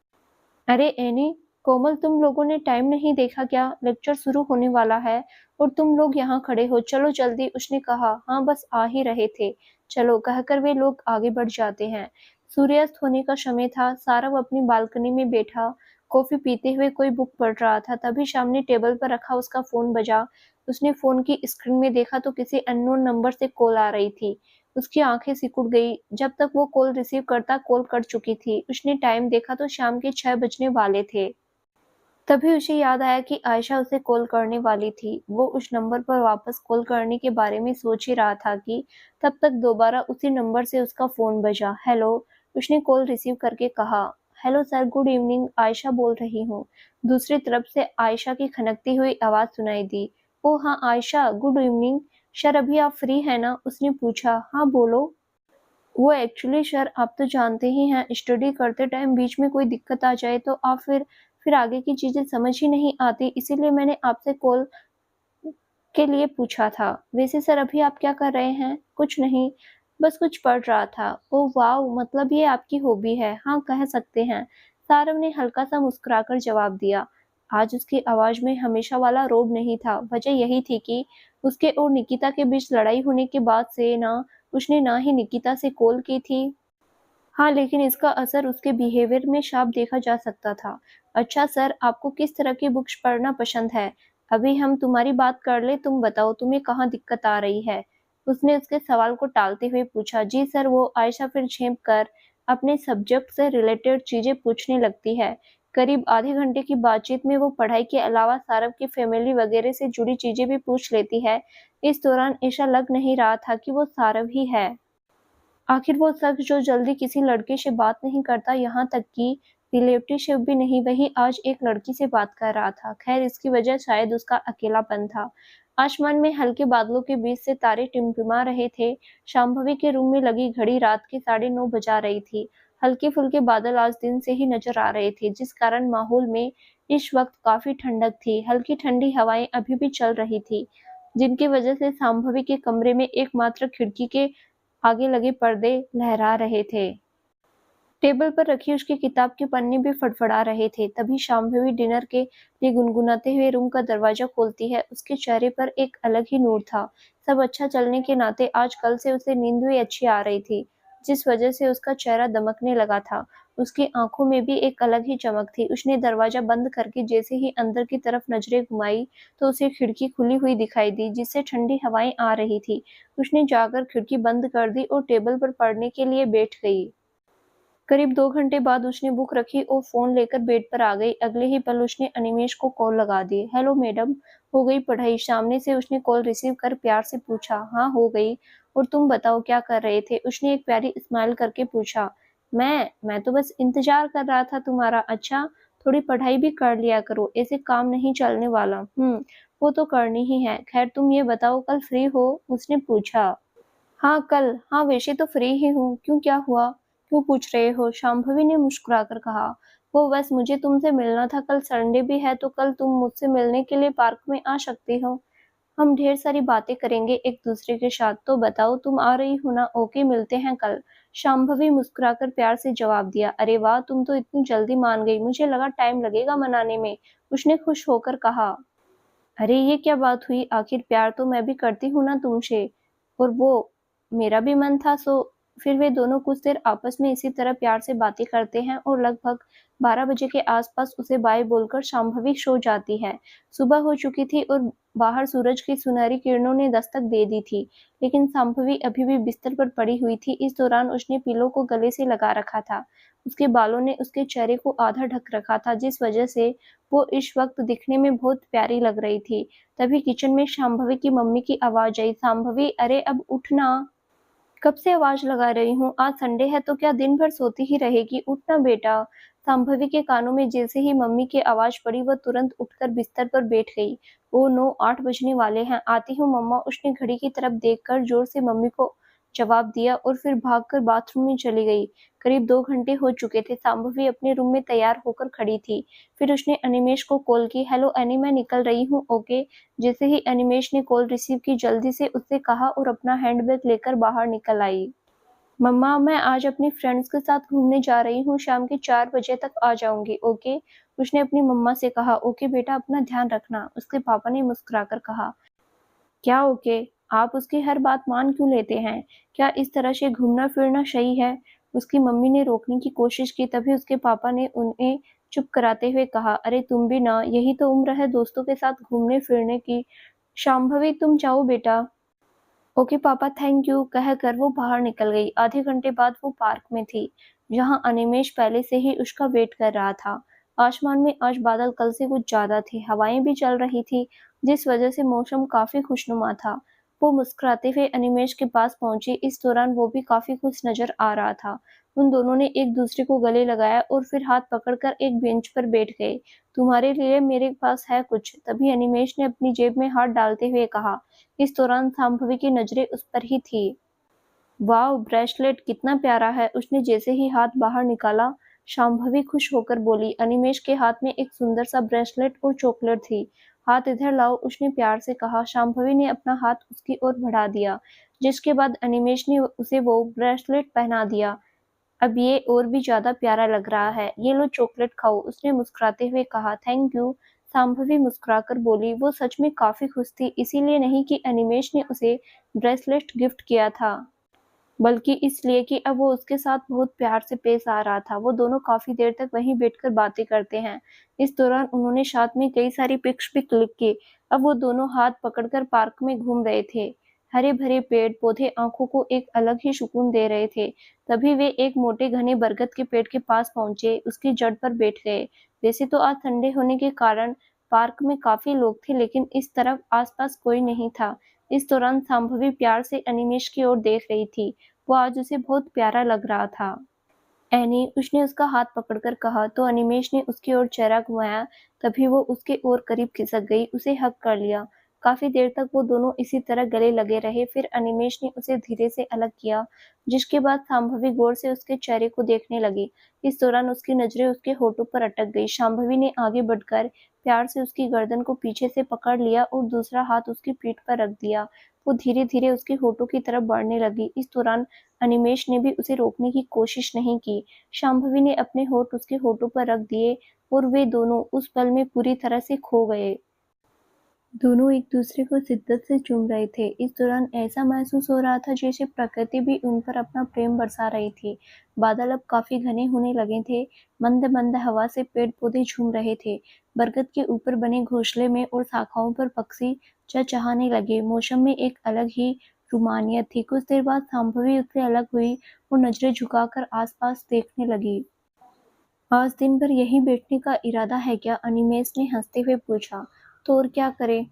अरे एनी, कोमल, तुम लोगों ने टाइम नहीं देखा क्या? लेक्चर शुरू होने वाला है और तुम लोग यहाँ खड़े हो। चलो जल्दी, उसने कहा। हाँ, बस आ ही रहे थे। चलो, कहकर वे लोग आगे बढ़ जाते हैं। सूर्यास्त होने का समय था। सारव अपनी बालकनी में बैठा कॉफी पीते हुए कोई बुक पढ़ रहा था। तभी सामने टेबल पर रखा उसका फोन बजा। उसने फोन की स्क्रीन में देखा तो किसी अननोन नंबर से कॉल आ रही थी। उसकी आंखें सिकुड़ गई। जब तक वो कॉल रिसीव करता कॉल कट चुकी थी। उसने टाइम देखा तो शाम के 6 बजने वाले थे। तभी उसे याद आया कि आयशा उसे कॉल करने वाली थी। वो उस नंबर पर वापस कॉल करने के बारे में सोच ही रहा था कि तब तक दोबारा उसी नंबर से उसका फ़ोन बजा। हेलो, उसने कॉल रिसीव करके कहा। Hello sir, good evening, Ayesha बोल रही हूँ। दूसरी तरफ से आयशा की खनकती हुई आवाज़ सुनाई दी। ओह हाँ आयशा, गुड इवनिंग। सर अभी आप फ्री हैं ना? उसने पूछा। हाँ बोलो। वो एक्चुअली सर आप तो जानते ही हैं स्टडी करते टाइम बीच में कोई दिक्कत आ जाए तो आप फिर आगे की चीज़ें समझ ही नहीं आती, इसीलिए मैंने आपसे कॉल के लिए पूछा था। वैसे सर अभी आप क्या कर रहे हैं? कुछ नहीं, बस कुछ पढ़ रहा था। Oh wow! मतलब ये आपकी हॉबी है। हाँ, कह सकते हैं। सारव ने हल्का-सा मुस्कुराकर जवाब दिया। आज उसकी आवाज़ में हमेशा वाला रोब नहीं था। वजह यही थी कि उसके और निकिता के बीच लड़ाई होने के बाद से उसने ना ही निकिता से कॉल की थी। हाँ, लेकिन इसका असर उसके बिहेवियर में साफ देखा जा सकता था। अच्छा सर, आपको किस तरह की बुक्स पढ़ना पसंद है? अभी हम तुम्हारी बात कर लें, तुम बताओ तुम्हें कहाँ दिक्कत आ रही है? उसने उसके सवाल को टालते हुए पूछा। जी सर, वो आयशा फिर झेप कर अपने सब्जेक्ट से रिलेटेड चीज़ें पूछने लगती है। करीब आधे घंटे की बातचीत में वो पढ़ाई के अलावा सारव की फैमिली वगैरह से जुड़ी चीज़ें भी पूछ लेती है। इस दौरान ऐसा लग नहीं रहा था कि वो सारव ही है। आखिर वो शख्स जो जल्दी किसी लड़के से बात नहीं करता, यहाँ तक कि रिलेटिवशिप भी नहीं, वही आज एक लड़की से बात कर रहा था। खैर इसकी वजह शायद उसका अकेलापन था। आसमान में हल्के बादलों के बीच से तारे टिमटिमा रहे थे। शांभवी के रूम में लगी घड़ी रात के 9:30 बजा रही थी। हल्के-फुल्के बादल आज दिन से ही नजर आ रहे थे, जिस कारण माहौल में इस वक्त काफी ठंडक थी। हल्की ठंडी हवाएं अभी भी चल रही थी, जिनकी वजह से शांभवी के कमरे में एकमात्र खिड़की के आगे लगे पर्दे लहरा रहे थे। टेबल पर रखी उसकी किताब के पन्ने भी फड़फड़ा रहे थे। तभी शांभवी डिनर के लिए गुनगुनाते हुए रूम का दरवाजा खोलती है। उसके चेहरे पर एक अलग ही नूर था। सब अच्छा चलने के नाते आज कल से उसे नींद भी अच्छी आ रही थी, जिस वजह से उसका चेहरा दमकने लगा था। उसकी आंखों में भी एक अलग ही चमक थी। उसने दरवाजा बंद करके जैसे ही अंदर की तरफ नजरें घुमाई तो उसे खिड़की खुली हुई दिखाई दी, जिससे ठंडी हवाएं आ रही थी। उसने जाकर खिड़की बंद कर दी और टेबल पर पढ़ने के लिए बैठ गई। करीब 2 घंटे बाद उसने बुक रखी और फ़ोन लेकर बेड पर आ गई। अगले ही पल उसने अनिमेष को कॉल लगा दी। हेलो मैडम, हो गई पढ़ाई? सामने से उसने कॉल रिसीव कर प्यार से पूछा। हाँ, हो गई। और तुम बताओ क्या कर रहे थे? उसने एक प्यारी स्माइल करके पूछा। मैं तो बस इंतज़ार कर रहा था तुम्हारा। अच्छा, थोड़ी पढ़ाई भी कर लिया करो, ऐसे काम नहीं चलने वाला। वो तो करनी ही है। खैर तुम ये बताओ कल फ्री हो? उसने पूछा। हाँ, कल। हाँ, वैसे तो फ्री ही हूँ। क्यों, क्या हुआ? क्यों पूछ रहे हो? शांभवी ने मुस्कुराकर कहा। वो बस मुझे तुमसे मिलना था। कल संडे भी है तो कल तुम मुझसे मिलने के लिए पार्क में आ सकती हो। हम ढेर सारी बातें करेंगे एक दूसरे के साथ। तो बताओ तुम आ रही हो ना? ओके, मिलते हैं कल। शांभवी मुस्कुराकर प्यार से जवाब दिया। अरे वाह, तुम तो इतनी जल्दी मान गई। मुझे लगा टाइम लगेगा मनाने में। उसने खुश होकर कहा। अरे ये क्या बात हुई? आखिर प्यार तो मैं भी करती हूँ ना तुमसे। और वो मेरा भी मन था। फिर वे दोनों कुछ देर आपस में इसी तरह प्यार से बातें करते हैं और लगभग 12 बजे के आसपास उसे बाय बोलकर शांभवी सो जाती है। सुबह हो चुकी थी और बाहर सूरज की सुनहरी किरणों ने दस्तक दे दी थी, लेकिन शांभवी अभी भी बिस्तर पर पड़ी हुई थी। इस दौरान उसने पिलो को गले से लगा रखा था। उसके बालों ने उसके चेहरे को आधा ढक रखा था, जिस वजह से वो इस वक्त दिखने में बहुत प्यारी लग रही थी। तभी किचन में शांभवी की मम्मी की आवाज आई। शांभवी, अरे अब उठना। कब से आवाज लगा रही हूँ? आज संडे है तो क्या दिन भर सोती ही रहेगी? उठना बेटा। शांभवी के कानों में जैसे ही मम्मी की आवाज पड़ी वह तुरंत उठकर बिस्तर पर बैठ गई। ओ नो, 8 बजने वाले हैं। आती हूँ मम्मा। उसने घड़ी की तरफ देखकर जोर से मम्मी को जवाब दिया और फिर भागकर बाथरूम में चली गई। करीब 2 घंटे हो चुके थे। शांभवी अपने रूम में तैयार होकर खड़ी थी। फिर उसने अनिमेष को कॉल की। हेलो एनी, मैं निकल रही हूँ। ओके। जैसे ही अनिमेष ने कॉल रिसीव की जल्दी से उससे कहा और अपना हैंडबैग लेकर बाहर निकल आई। मम्मा, मैं आज अपनी फ्रेंड्स के साथ घूमने जा रही हूँ। शाम के 4 बजे तक आ जाऊंगी। ओके। उसने अपनी मम्मा से कहा। ओके बेटा, अपना ध्यान रखना, उसके पापा ने मुस्कुराकर कहा। क्या ओके? आप उसकी हर बात मान क्यों लेते हैं? क्या इस तरह से घूमना फिरना सही है? उसकी मम्मी ने रोकने की कोशिश की, तभी उसके पापा ने उन्हें चुप कराते हुए कहा। अरे तुम भी ना, यही तो उम्र है दोस्तों के साथ घूमने फिरने की। शांभवी, तुम जाओ बेटा। ओके पापा थैंक यू कहकर वो बाहर निकल गई। आधे घंटे बाद वो पार्क में थी, जहाँ अनिमेष पहले से ही उसका वेट कर रहा था। आसमान में आज बादल कल से कुछ ज्यादा थे, हवाएं भी चल रही थी, जिस वजह से मौसम काफी खुशनुमा था। वो मुस्कुराते हुए अनिमेष के पास पहुंची। इस दौरान वो भी काफी खुश नजर आ रहा था। उन दोनों ने एक दूसरे को गले लगाया और फिर हाथ पकड़कर एक बेंच पर बैठ गए। तुम्हारे लिए मेरे पास है कुछ, तभी अनिमेष ने अपनी जेब में हाथ डालते हुए कहा। इस दौरान शांभवी की नजरें उस पर ही थी। वाह ब्रेसलेट कितना प्यारा है। उसने जैसे ही हाथ बाहर निकाला, शांभवी खुश होकर बोली। अनिमेष के हाथ में एक सुंदर सा ब्रेसलेट और चॉकलेट थी। हाथ इधर लाओ, उसने प्यार से कहा। शांभवी ने अपना हाथ उसकी ओर बढ़ा दिया, जिसके बाद अनिमेष ने उसे वो ब्रेसलेट पहना दिया। अब ये और भी ज्यादा प्यारा लग रहा है। ये लो चॉकलेट खाओ, उसने मुस्कुराते हुए कहा। थैंक यू, शांभवी मुस्कुराकर बोली। वो सच में काफी खुश थी, इसीलिए नहीं कि अनिमेष ने उसे ब्रेसलेट गिफ्ट किया था, बल्कि इसलिए कि अब वो उसके साथ बहुत प्यार से पेश आ रहा था। वो दोनों काफी देर तक वहीं बैठकर बातें करते हैं। इस दौरान उन्होंने साथ में कई सारी पिक्स भी क्लिक की। अब वो दोनों हाथ पकड़कर पार्क में घूम रहे थे। हरे भरे पेड़ पौधे आंखों को एक अलग ही सुकून दे रहे थे। तभी वे एक मोटे घने बरगद के पेड़ के पास पहुंचे, उसकी जड़ पर बैठ गए। वैसे तो आज ठंडे होने के कारण पार्क में काफी लोग थे, लेकिन इस तरफ आसपास कोई नहीं था। इस दौरान शांभवी प्यार से अनिमेष की ओर देख रही थी। वो आज उसे बहुत प्यारा लग रहा था। एनी, उसने उसका हाथ पकड़कर कहा, तो अनिमेष ने उसकी ओर चेहरा घुमाया। तभी वो उसके और करीब खिसक गई, उसे हग कर लिया। काफी देर तक वो दोनों इसी तरह गले लगे रहे। फिर अनिमेष ने उसे धीरे से अलग किया, जिसके बाद शांभवी गौर से उसके चेहरे को देखने लगी। इस दौरान उसकी नजरें उसके होठों पर अटक गई। शांभवी ने आगे बढ़कर प्यार से उसकी गर्दन को पीछे से पकड़ लिया और दूसरा हाथ उसकी पीठ पर रख दिया। वो धीरे धीरे उसके होठों की तरफ बढ़ने लगी। इस दौरान अनिमेष ने भी उसे रोकने की कोशिश नहीं की। शांभवी ने अपने होठ उसके होठों पर रख दिए और वे दोनों उस पल में पूरी तरह से खो गए। दोनों एक दूसरे को शिद्दत से चूम रहे थे। इस दौरान ऐसा महसूस हो रहा था जैसे प्रकृति भी उन पर अपना प्रेम बरसा रही थी। बादल अब काफी घने होने लगे थे। मंद मंद हवा से पेड़ पौधे झूम रहे थे। बरगद के ऊपर बने घोंसले में और शाखाओं पर पक्षी चहचहाने लगे। मौसम में एक अलग ही रुमानियत थी। कुछ देर बाद शांभवी उससे अलग हुई और नजरें झुकाकर आसपास देखने लगी। आज दिन भर यहीं बैठने का इरादा है क्या? अनिमेष ने हंसते हुए पूछा। तो और क्या करें?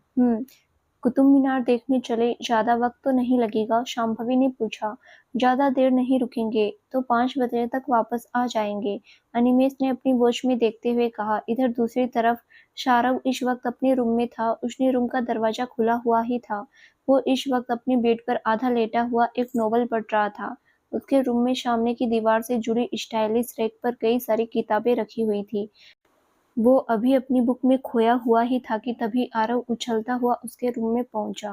कुतुब मीनार देखने चले, ज्यादा वक्त तो नहीं लगेगा? शांभवी ने पूछा। ज्यादा देर नहीं रुकेंगे, तो 5 बजे तक वापस आ जाएंगे, अनिमेष ने अपनी वॉच में देखते हुए कहा। इधर दूसरी तरफ शारव इस वक्त अपने रूम में था। उसने रूम का दरवाजा खुला हुआ ही था। वो इस वक्त अपने बेड पर आधा लेटा हुआ एक नॉवल पढ़ रहा था। उसके रूम में सामने की दीवार से जुड़ी स्टाइलिश रैक पर कई सारी किताबें रखी हुई थी। वो अभी अपनी बुक में खोया हुआ ही था कि तभी आरव उछलता हुआ उसके रूम में पहुंचा।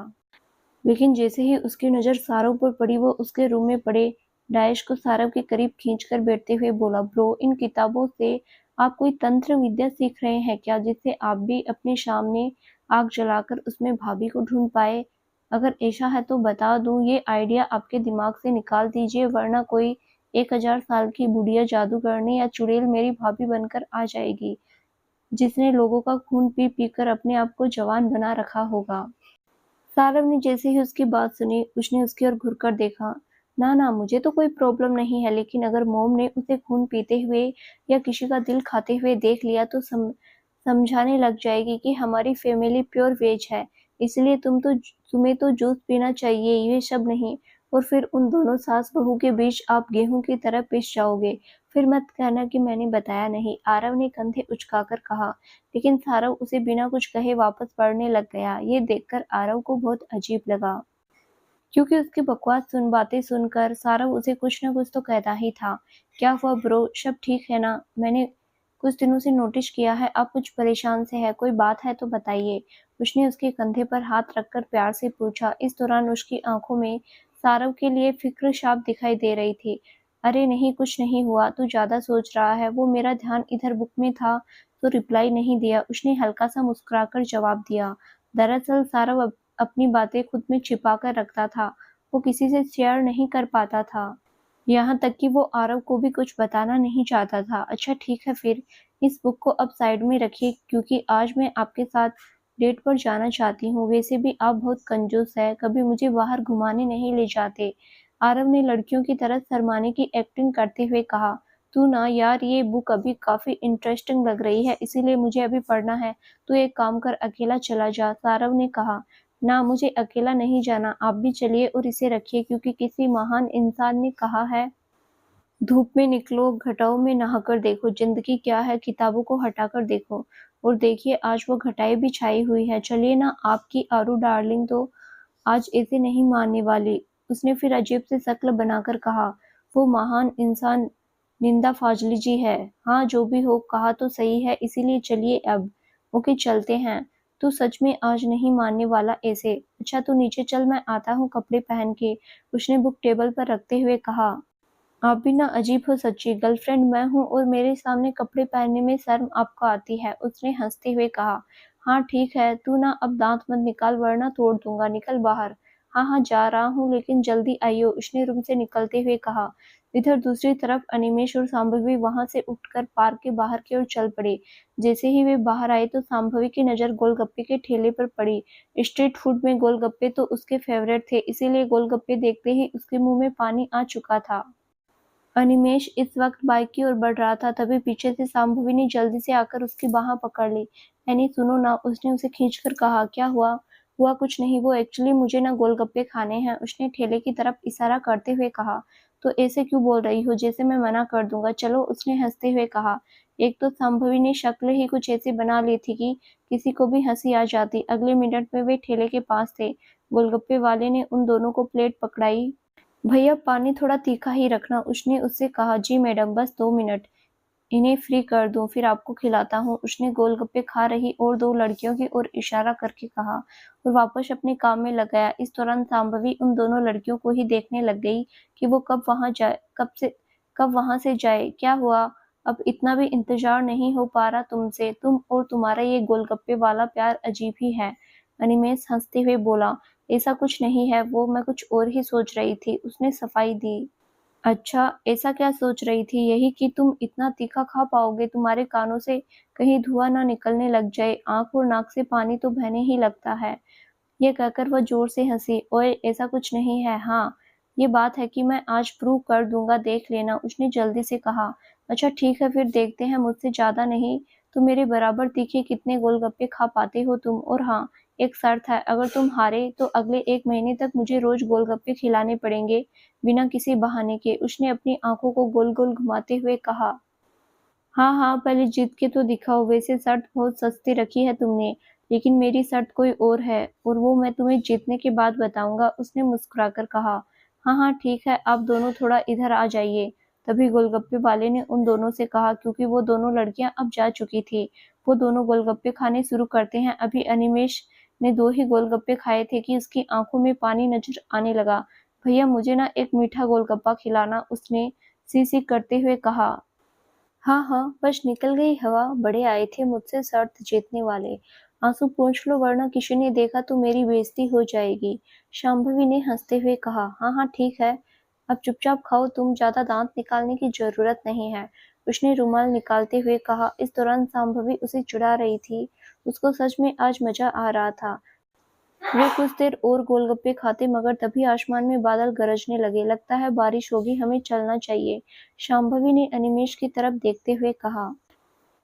लेकिन जैसे ही उसकी नजर सारव पर पड़ी, वो उसके रूम में पड़े डायश को सारव के करीब खींचकर बैठते हुए बोला। ब्रो, इन किताबों से आप कोई तंत्र विद्या सीख रहे हैं क्या, जिससे आप भी अपने सामने आग जलाकर उसमें भाभी को ढूंढ पाए? अगर ऐसा है तो बता दूं, ये आइडिया आपके दिमाग से निकाल दीजिए, वरना कोई 1000 साल की बुढ़िया जादूगरनी या चुड़ैल मेरी भाभी बनकर आ जाएगी, जिसने लोगों का खून पी पी कर अपने आप को जवान बना रखा होगा। सारव ने जैसे ही उसकी बात सुनी, उसने उसकी ओर घुरकर देखा। ना ना, मुझे तो कोई प्रॉब्लम नहीं है, लेकिन अगर मॉम ने उसे खून पीते हुए या किसी का दिल खाते हुए देख लिया तो समझाने लग जाएगी कि हमारी फैमिली प्योर वेज है, इसलिए तुम्हें तो जूस पीना चाहिए, ये सब नहीं। और फिर उन दोनों सास बहू के बीच आप गेहूं की तरह पिस जाओगे। फिर मत कहना कि मैंने बताया नहीं, आरव ने कंधे उचकाकर कहा। लेकिन सारव उसे बिना कुछ कहे वापस पढ़ने लग गया। ये देखकर आरव को बहुत अजीब लगा, क्योंकि उसकी बातें सुनकर सारव उसे कुछ न कुछ तो कहता ही था। क्या हुआ ब्रो, सब ठीक है ना? मैंने कुछ दिनों से नोटिस किया है आप कुछ परेशान से है, कोई बात है तो बताइए, उसने उसके कंधे पर हाथ रखकर प्यार से पूछा। इस दौरान उसकी आंखों में सारव के लिए फिक्र साफ दिखाई दे रही थी। अरे नहीं, कुछ नहीं हुआ, तू ज्यादा सोच रहा है। वो मेरा ध्यान इधर बुक में था तो रिप्लाई नहीं दिया, उसने हल्का सा मुस्कुराकर जवाब दिया। दरअसल सारव अपनी बातें खुद में छिपा कर रखता था। वो किसी से शेयर नहीं कर पाता था, यहाँ तक कि वो आरव को भी कुछ बताना नहीं चाहता था। अच्छा ठीक है, फिर इस बुक को अब साइड में रखिए, क्योंकि आज मैं आपके साथ डेट पर जाना चाहती हूँ। वैसे भी आप बहुत कंजूस है, कभी मुझे बाहर घुमाने नहीं ले जाते। आरव ने लड़कियों की तरह शर्माने की एक्टिंग करते हुए कहा, तू ना यार, ये बुक अभी काफ़ी इंटरेस्टिंग लग रही है, इसीलिए मुझे अभी पढ़ना है। तू एक काम कर, अकेला चला जा। सारव ने कहा, ना मुझे अकेला नहीं जाना, आप भी चलिए और इसे रखिए, क्योंकि किसी महान इंसान ने कहा है, धूप में निकलो, घटाओं में नहाकर देखो, जिंदगी क्या है किताबों को हटाकर देखो। और देखिए, आज वो घटाएं भी छाई हुई है। चलिए ना, आपकी आरू डार्लिंग तो आज ऐसे नहीं मानने वाली। उसने फिर अजीब सी शक्ल बनाकर कहा, वो महान इंसान निंदा फाजली जी है। हाँ, जो भी हो, कहा तो सही है, इसीलिए चलिए अब। ओके, चलते हैं। तू सच में आज नहीं मानने वाला ऐसे। अच्छा, तू नीचे चल, मैं आता हूँ कपड़े पहन के। उसने बुक टेबल पर रखते हुए कहा, आप भी ना अजीब हो सच्ची, गर्लफ्रेंड मैं हूँ और मेरे सामने कपड़े पहनने में शर्म आपको आती है। उसने हंसते हुए कहा, हाँ ठीक है, तू ना अब दांत मत निकाल वरना तोड़ दूंगा, निकल बाहर। हाँ हाँ, जा रहा हूँ, लेकिन जल्दी आइयो। उसने रूम से निकलते हुए कहा। इधर दूसरी तरफ अनिमेश और सांभवी वहां से उठकर पार्क के बाहर की ओर चल पड़े। जैसे ही वे बाहर आए तो सांभवी की नजर गोलगप्पे के ठेले पर पड़ी। स्ट्रीट फूड में गोलगप्पे तो उसके फेवरेट थे, इसीलिए गोलगप्पे देखते ही उसके मुंह में पानी आ चुका था। अनिमेष इस वक्त बाइक की ओर बढ़ रहा था, तभी पीछे से शांभवी ने जल्दी से आकर उसकी बांह पकड़ ली। एनी सुनो ना, उसने उसे खींचकर कहा। क्या हुआ? हुआ कुछ नहीं, वो एक्चुअली मुझे ना गोलगप्पे खाने हैं, उसने ठेले की तरफ इशारा करते हुए कहा। तो ऐसे क्यों बोल रही हो, जैसे मैं मना कर दूंगा। चलो, उसने हंसते हुए कहा। एक तो शांभवी ने शक्ल ही कुछ ऐसी बना ली थी कि किसी को भी हंसी आ जाती। अगले मिनट में वे ठेले के पास थे। गोलगप्पे वाले ने उन दोनों को प्लेट पकड़ाई। भैया, पानी थोड़ा तीखा ही रखना, उसने उससे कहा। जी मैडम, बस 2 मिनट, इन्हें फ्री कर दूं, फिर आपको खिलाता हूँ। उसने गोलगप्पे खा रही और दो लड़कियों की ओर इशारा करके कहा और वापस अपने काम में लग गया। इस दौरान शांभवी उन दोनों लड़कियों को ही देखने लग गई कि वो कब वहां से जाए। क्या हुआ? अब इतना भी इंतजार नहीं हो पा रहा तुमसे? तुम और तुम्हारा ये गोलगप्पे वाला प्यार अजीब ही है। अनिमेष हंसते हुए बोला, ऐसा कुछ नहीं है, वो मैं कुछ और ही सोच रही थी। उसने सफाई दी। अच्छा, ऐसा क्या सोच रही थी? यही कि तुम इतना तीखा खा पाओगे, तुम्हारे कानों से कहीं धुआं ना निकलने लग जाए, आंख और नाक से पानी तो बहने ही लगता है। ये कहकर वह जोर से हंसी। ओए, ऐसा कुछ नहीं है। हाँ, ये बात है कि मैं आज प्रूव कर दूंगा, देख लेना, उसने जल्दी से कहा। अच्छा ठीक है, फिर देखते हैं, मुझसे ज्यादा नहीं तो मेरे बराबर तीखे कितने गोलगप्पे खा पाते हो तुम। और हाँ, एक शर्त है, अगर तुम हारे तो अगले 1 महीने तक मुझे रोज गोलगप्पे खिलाने पड़ेंगे, बिना किसी बहाने के। उसने अपनी आंखों को गोल गोल घुमाते हुए कहा। हाँ हाँ, पहले जीत के तो दिखाओ। वैसे शर्त बहुत सस्ती रखी है तुमने, लेकिन मेरी शर्त कोई और है, और वो मैं तुम्हें जीतने के बाद बताऊंगा, उसने मुस्कुराकर कहा। हाँ हाँ ठीक है, आप दोनों थोड़ा इधर आ जाइए, तभी गोलगप्पे वाले ने उन दोनों से कहा, क्योंकि वो दोनों लड़कियां अब जा चुकी थी। वो दोनों गोलगप्पे खाने शुरू करते हैं। अभी अनिमेष ने 2 ही गोलगप्पे खाए थे कि उसकी आंखों में पानी नजर आने लगा। भैया, मुझे ना एक मीठा गोलगप्पा खिलाना, उसने सी सी करते हुए कहा। हाँ हाँ, बस निकल गई हवा, बड़े आए थे मुझसे शर्त जीतने वाले। आंसू पोंछ लो, वरना किसी ने देखा तो मेरी बेइज्जती हो जाएगी। शांभवी ने हंसते हुए कहा। हाँ हाँ ठीक है, अब चुपचाप खाओ, तुम ज्यादा दांत निकालने की जरूरत नहीं है, उसने रुमाल निकालते हुए कहा। इस दौरान शांभवी उसे चिढ़ा रही थी। उसको सच में आज मजा आ रहा था। वे कुछ देर और गोलगप्पे खाते, मगर तभी आसमान में बादल गरजने लगे। लगता है बारिश होगी, हमें चलना चाहिए, शांभवी ने अनिमेष की तरफ देखते हुए कहा।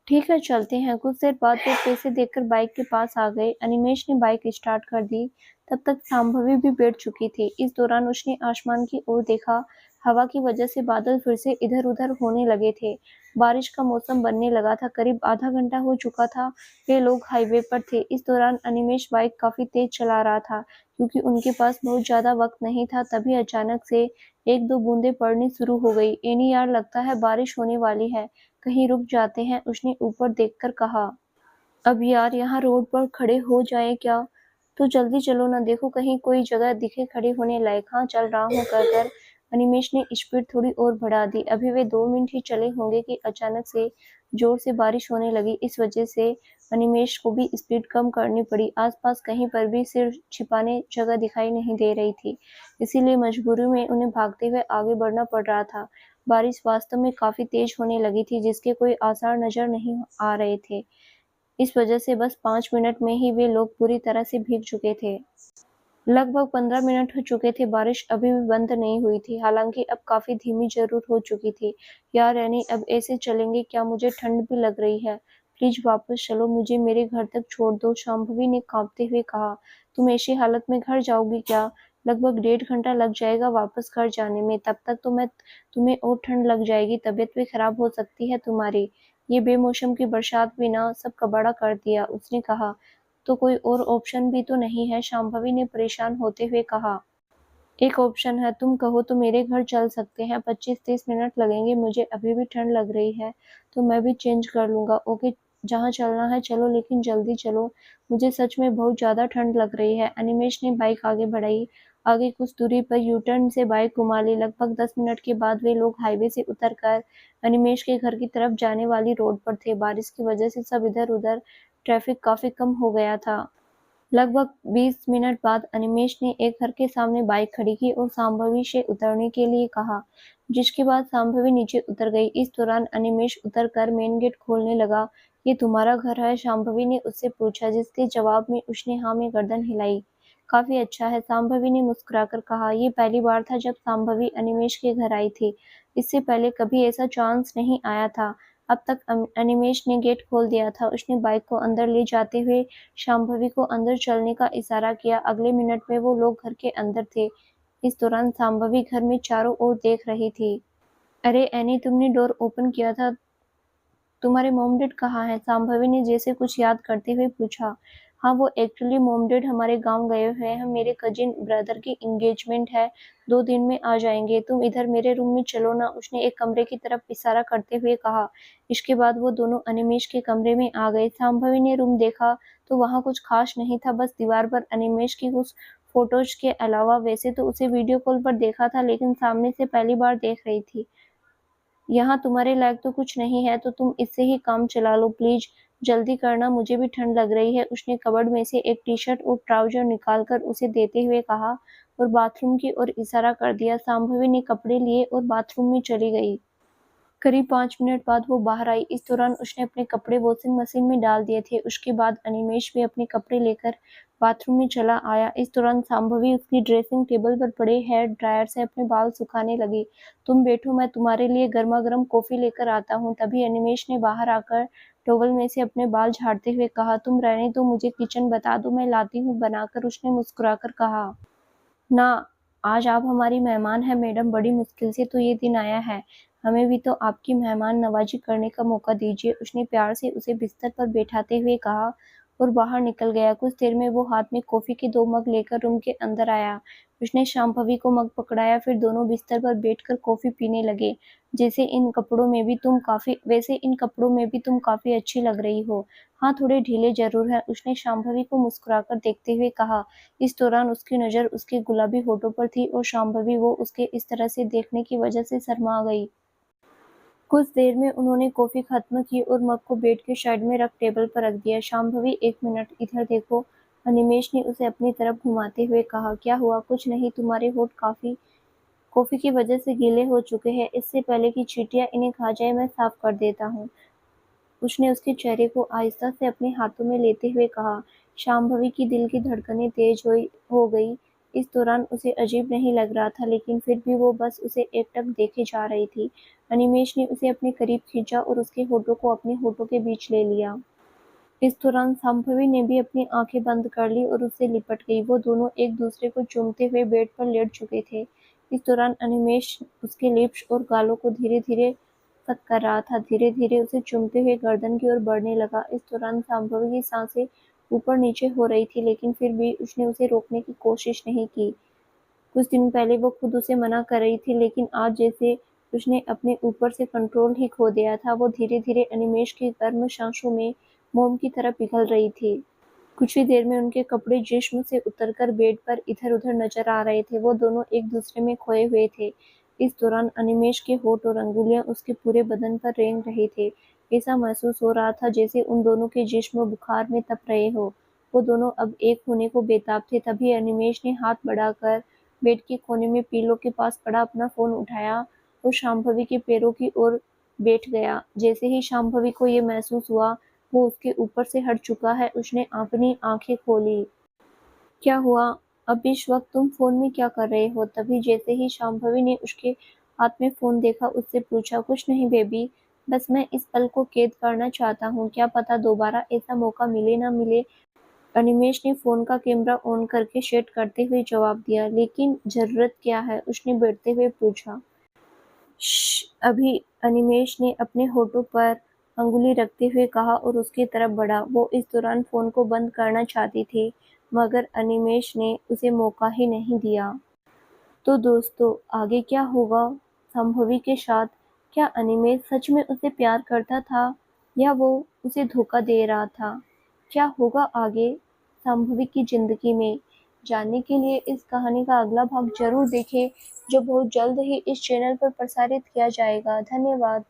ठीक है, चलते हैं। कुछ देर बाद वो पैसे देकर बाइक के पास आ गए। अनिमेष ने बाइक स्टार्ट कर दी। तब तक शांभवी भी बैठ चुकी थी। इस दौरान उसने आसमान की ओर देखा। हवा की वजह से बादल फिर से इधर-उधर होने लगे थे। बारिश का मौसम बनने लगा था। करीब आधा घंटा हो चुका था। वे लोग हाईवे पर थे। इस दौरान अनिमेष बाइक काफी तेज चला रहा था, क्योंकि उनके पास बहुत ज्यादा वक्त नहीं था। तभी अचानक से एक दो बूंदें पड़नी शुरू हो गई। एनी यार, लगता है बारिश होने वाली है, कहीं रुक जाते हैं, उसने ऊपर देखकर कहा। अब यार, यहाँ रोड पर खड़े हो जाए क्या? तो जल्दी चलो ना, देखो कहीं कोई जगह दिखे खड़े होने लायक। हाँ, चल रहा हूँ, कहकर अनिमेष ने स्पीड थोड़ी और बढ़ा दी। अभी वे 2 मिनट ही चले होंगे कि अचानक से जोर से बारिश होने लगी। इस वजह से अनिमेष को भी स्पीड कम करनी पड़ी। आसपास कहीं पर भी सिर छिपाने जगह दिखाई नहीं दे रही थी, इसीलिए मजबूरी में उन्हें भागते हुए आगे बढ़ना पड़ रहा था। बारिश वास्तव में काफी तेज होने लगी थी, जिसके कोई आसार नजर नहीं आ रहे थे। इस वजह से बस 5 मिनट में ही वे लोग पूरी तरह से भीग चुके थे। लगभग 15 मिनट हो चुके थे, बारिश अभी भी बंद नहीं हुई थी, हालांकि अब काफी धीमी जरूर हो चुकी थी। यार एनी, अब ऐसे चलेंगे क्या? मुझे ठंड भी लग रही है। प्लीज वापस चलो, मुझे मेरे घर तक छोड़ दो, शांभवी ने कांपते हुए कहा। तुम ऐसी हालत में घर जाओगी क्या? लगभग 1.5 घंटा लग जाएगा वापस घर जाने में, तब तक तो मैं तुम्हें और ठंड लग जाएगी, तबीयत भी खराब हो सकती है तुम्हारी। ये बेमौसम की बरसात भी ना सब कबाड़ा कर दिया, उसने कहा। तो कोई और ऑप्शन भी तो नहीं है? शांभवी ने परेशान होते हुए कहा। एक ऑप्शन है, तुम कहो तो मेरे घर चल सकते हैं, 25-30 मिनट लगेंगे, मुझे अभी भी ठंड लग रही है तो मैं भी चेंज कर लूंगा। ओके, जहाँ चलना है चलो, लेकिन जल्दी चलो, मुझे सच में बहुत ज्यादा ठंड लग रही है। अनिमेश ने बाइक आगे बढ़ाई। आगे कुछ दूरी पर यू टर्न से बाइक घुमा ली। लगभग 10 मिनट के बाद वे लोग हाईवे से उतरकर अनिमेश के घर की तरफ जाने वाली रोड पर थे। बारिश की वजह से सब इधर उधर ट्रैफिक काफी कम हो गया था। लगभग 20 मिनट बाद अनिमेश ने एक घर के सामने बाइक खड़ी की और शांभवी से उतरने के लिए कहा, जिसके बाद शांभवी नीचे उतर गई। इस दौरान अनिमेश उतरकर मेन गेट खोलने लगा। ये तुम्हारा घर है? शांभवी ने उससे पूछा, जिसके जवाब में उसने हाँ में गर्दन हिलाई। काफी अच्छा है, शांभवी ने मुस्कुराकर कहा। ये पहली बार था जब शांभवी अनिमेश के घर आई थी। इससे पहले कभी ऐसा चांस नहीं आया था। अब तक अनिमेश ने गेट खोल दिया था। उसने बाइक को अंदर ले जाते हुए शांभवी को अंदर चलने का इशारा किया। अगले मिनट में वो लोग घर के अंदर थे। इस दौरान शांभवी घर में चारों ओर देख रही थी। अरे एनी, तुमने डोर ओपन किया था, तुम्हारे मॉम डैड कहाँ हैं? शांभवी ने जैसे कुछ याद करते हुए पूछा। हाँ, वो एक्चुअली मॉम डैड हमारे गांव गए हुए हैं, मेरे कजिन ब्रदर की एंगेजमेंट है, 2 दिन में आ जाएंगे। तुम इधर मेरे रूम में चलो ना, उसने एक कमरे की तरफ इशारा करते हुए कहा। इसके बाद वो दोनों अनिमेश के कमरे में आ गए। शांभवी ने रूम देखा तो वहाँ कुछ खास नहीं था, बस दीवार पर अनिमेश की कुछ फोटोज के अलावा। वैसे तो उसे वीडियो कॉल पर देखा था, लेकिन सामने से पहली बार देख रही थी। यहाँ तुम्हारे लायक तो कुछ नहीं है, तो तुम इससे ही काम चला लो, प्लीज जल्दी करना, मुझे भी ठंड लग रही है। उसने कबर्ड में से एक टी-शर्ट और ट्राउजर निकालकर उसे देते हुए कहा और बाथरूम की ओर इशारा कर दिया। शांभवी ने कपड़े लिए और बाथरूम में चली गई। करीब 5 मिनट बाद वो बाहर आई। इस दौरान उसने अपने कपड़े वॉशिंग मशीन में डाल दिए थे। उसके बाद अनिमेश भी अपने कपड़े लेकर बाथरूम में चला आया। इस दौरान शांभवी उसकी ड्रेसिंग टेबल पर पड़े हेयर ड्रायर से अपने बाल सुखाने लगी। तुम बैठो, मैं तुम्हारे लिए गर्मा गर्म कॉफी लेकर आता हूँ। तभी अनिमेश ने बाहर आकर टॉवल में से अपने बाल झाड़ते हुए कहा, तुम रहने दो, मुझे किचन बता दो, मैं लाती हूँ बनाकर, उसने मुस्कुराकर कहा। ना, आज आप हमारी मेहमान हैं मैडम, बड़ी मुश्किल से तो ये दिन आया है, हमें भी तो आपकी मेहमान नवाजी करने का मौका दीजिए, उसने प्यार से उसे बिस्तर पर बैठाते हुए कहा और बाहर निकल गया। कुछ देर में वो हाथ में कॉफी के 2 मग लेकर रूम के अंदर आया। उसने शांभवी को मग पकड़ाया, फिर दोनों बिस्तर पर बैठकर कॉफी पीने लगे। वैसे इन कपड़ों में भी तुम काफी अच्छी लग रही हो। हाँ, थोड़े ढीले जरूर हैं, उसने शांभवी को मुस्कुराकर देखते हुए कहा। इस दौरान उसकी नज़र उसके गुलाबी होठों पर थी और शांभवी वो उसके इस तरह से देखने की वजह से शर्मा गई। कुछ देर में उन्होंने कॉफी खत्म की और मग को बेड के साइड में रख टेबल पर रख दिया। शांभवी, 1 मिनट इधर देखो, अनिमेश ने उसे अपनी तरफ घुमाते हुए कहा। क्या हुआ? कुछ नहीं, तुम्हारे होठ कॉफी की वजह से गीले हो चुके हैं, इससे पहले कि चींटियां इन्हें खा जाए मैं साफ कर देता हूँ, उसने उसके चेहरे को आहिस्ता से अपने हाथों में लेते हुए कहा। शांभवी की दिल की धड़कनें तेज हो गई। इस दौरान उसे अजीब नहीं लग रहा था, लेकिन फिर भी वो बस उसे एकटक देखे जा रही थी। अनिमेश ने उसे अपने करीब खींचा और उसके होठों को अपने होठों के बीच ले लिया। इस दौरान शांभवी ने भी अपनी आंखें बंद कर ली और उससे लिपट गई। वो दोनों एक दूसरे को चूमते हुए बेड पर लेट चुके थे। इस दौरान अनिमेश उसके लिप्स और गालों को धीरे धीरे तक कर रहा था। धीरे धीरे उसे चूमते हुए गर्दन की ओर बढ़ने लगा। इस दौरान शांभवी की सांसें ऊपर नीचे हो रही थी, लेकिन फिर भी उसने उसे रोकने की कोशिश नहीं की। कुछ दिन पहले वो खुद उसे मना कर रही थी, लेकिन आज जैसे उसने अपने ऊपर से कंट्रोल ही खो दिया था। वो धीरे धीरे अनिमेश की गर्म सांसों में मोम की तरह पिघल रही थी। कुछ ही देर में उनके कपड़े जिस्म से उतरकर बेड पर इधर-उधर नजर आ रहे थे। वो दोनों एक दूसरे में खोए हुए थे। इस दौरान अनिमेश के होठ और अंगुलियां उसके पूरे बदन पर रेंग रहे थे। ऐसा महसूस हो रहा था जैसे उन दोनों के जिस्म बुखार में तप रहे हो। वो दोनों अब एक होने को बेताब थे। तभी अनिमेश ने हाथ बढ़ाकर बेड के कोने में पीलो के पास पड़ा अपना फोन उठाया और शांभवी के पैरों की ओर बैठ गया। जैसे ही शांभवी को ये महसूस हुआ, वो उसके ऊपर से हट चुका है। उसने अपनी आंखें खोली। क्या हुआ? अब इस वक्त तुम फोन में क्या कर रहे हो? तभी जैसे ही शांभवी ने उसके हाथ में फोन देखा, उससे पूछा, कुछ नहीं बेबी, बस मैं इस पल को कैद करना चाहता हूँ। क्या पता दोबारा ऐसा मौका मिले ना मिले। अनिमेष ने फोन का कैमरा ऑन करके सेट करते हुए जवाब दिया। लेकिन जरूरत क्या है? उसने बैठते हुए पूछा। अभी अनिमेष ने अपने होठों पर अंगुली रखते हुए कहा और उसकी तरफ बढ़ा। वो इस दौरान फोन को बंद करना चाहती थी, मगर अनिमेष ने उसे मौका ही नहीं दिया। तो दोस्तों, आगे क्या होगा संभवी के साथ? क्या अनिमेष सच में उसे प्यार करता था या वो उसे धोखा दे रहा था? क्या होगा आगे संभवी की जिंदगी में? जानने के लिए इस कहानी का अगला भाग जरूर देखें, जो बहुत जल्द ही इस चैनल पर प्रसारित किया जाएगा। धन्यवाद।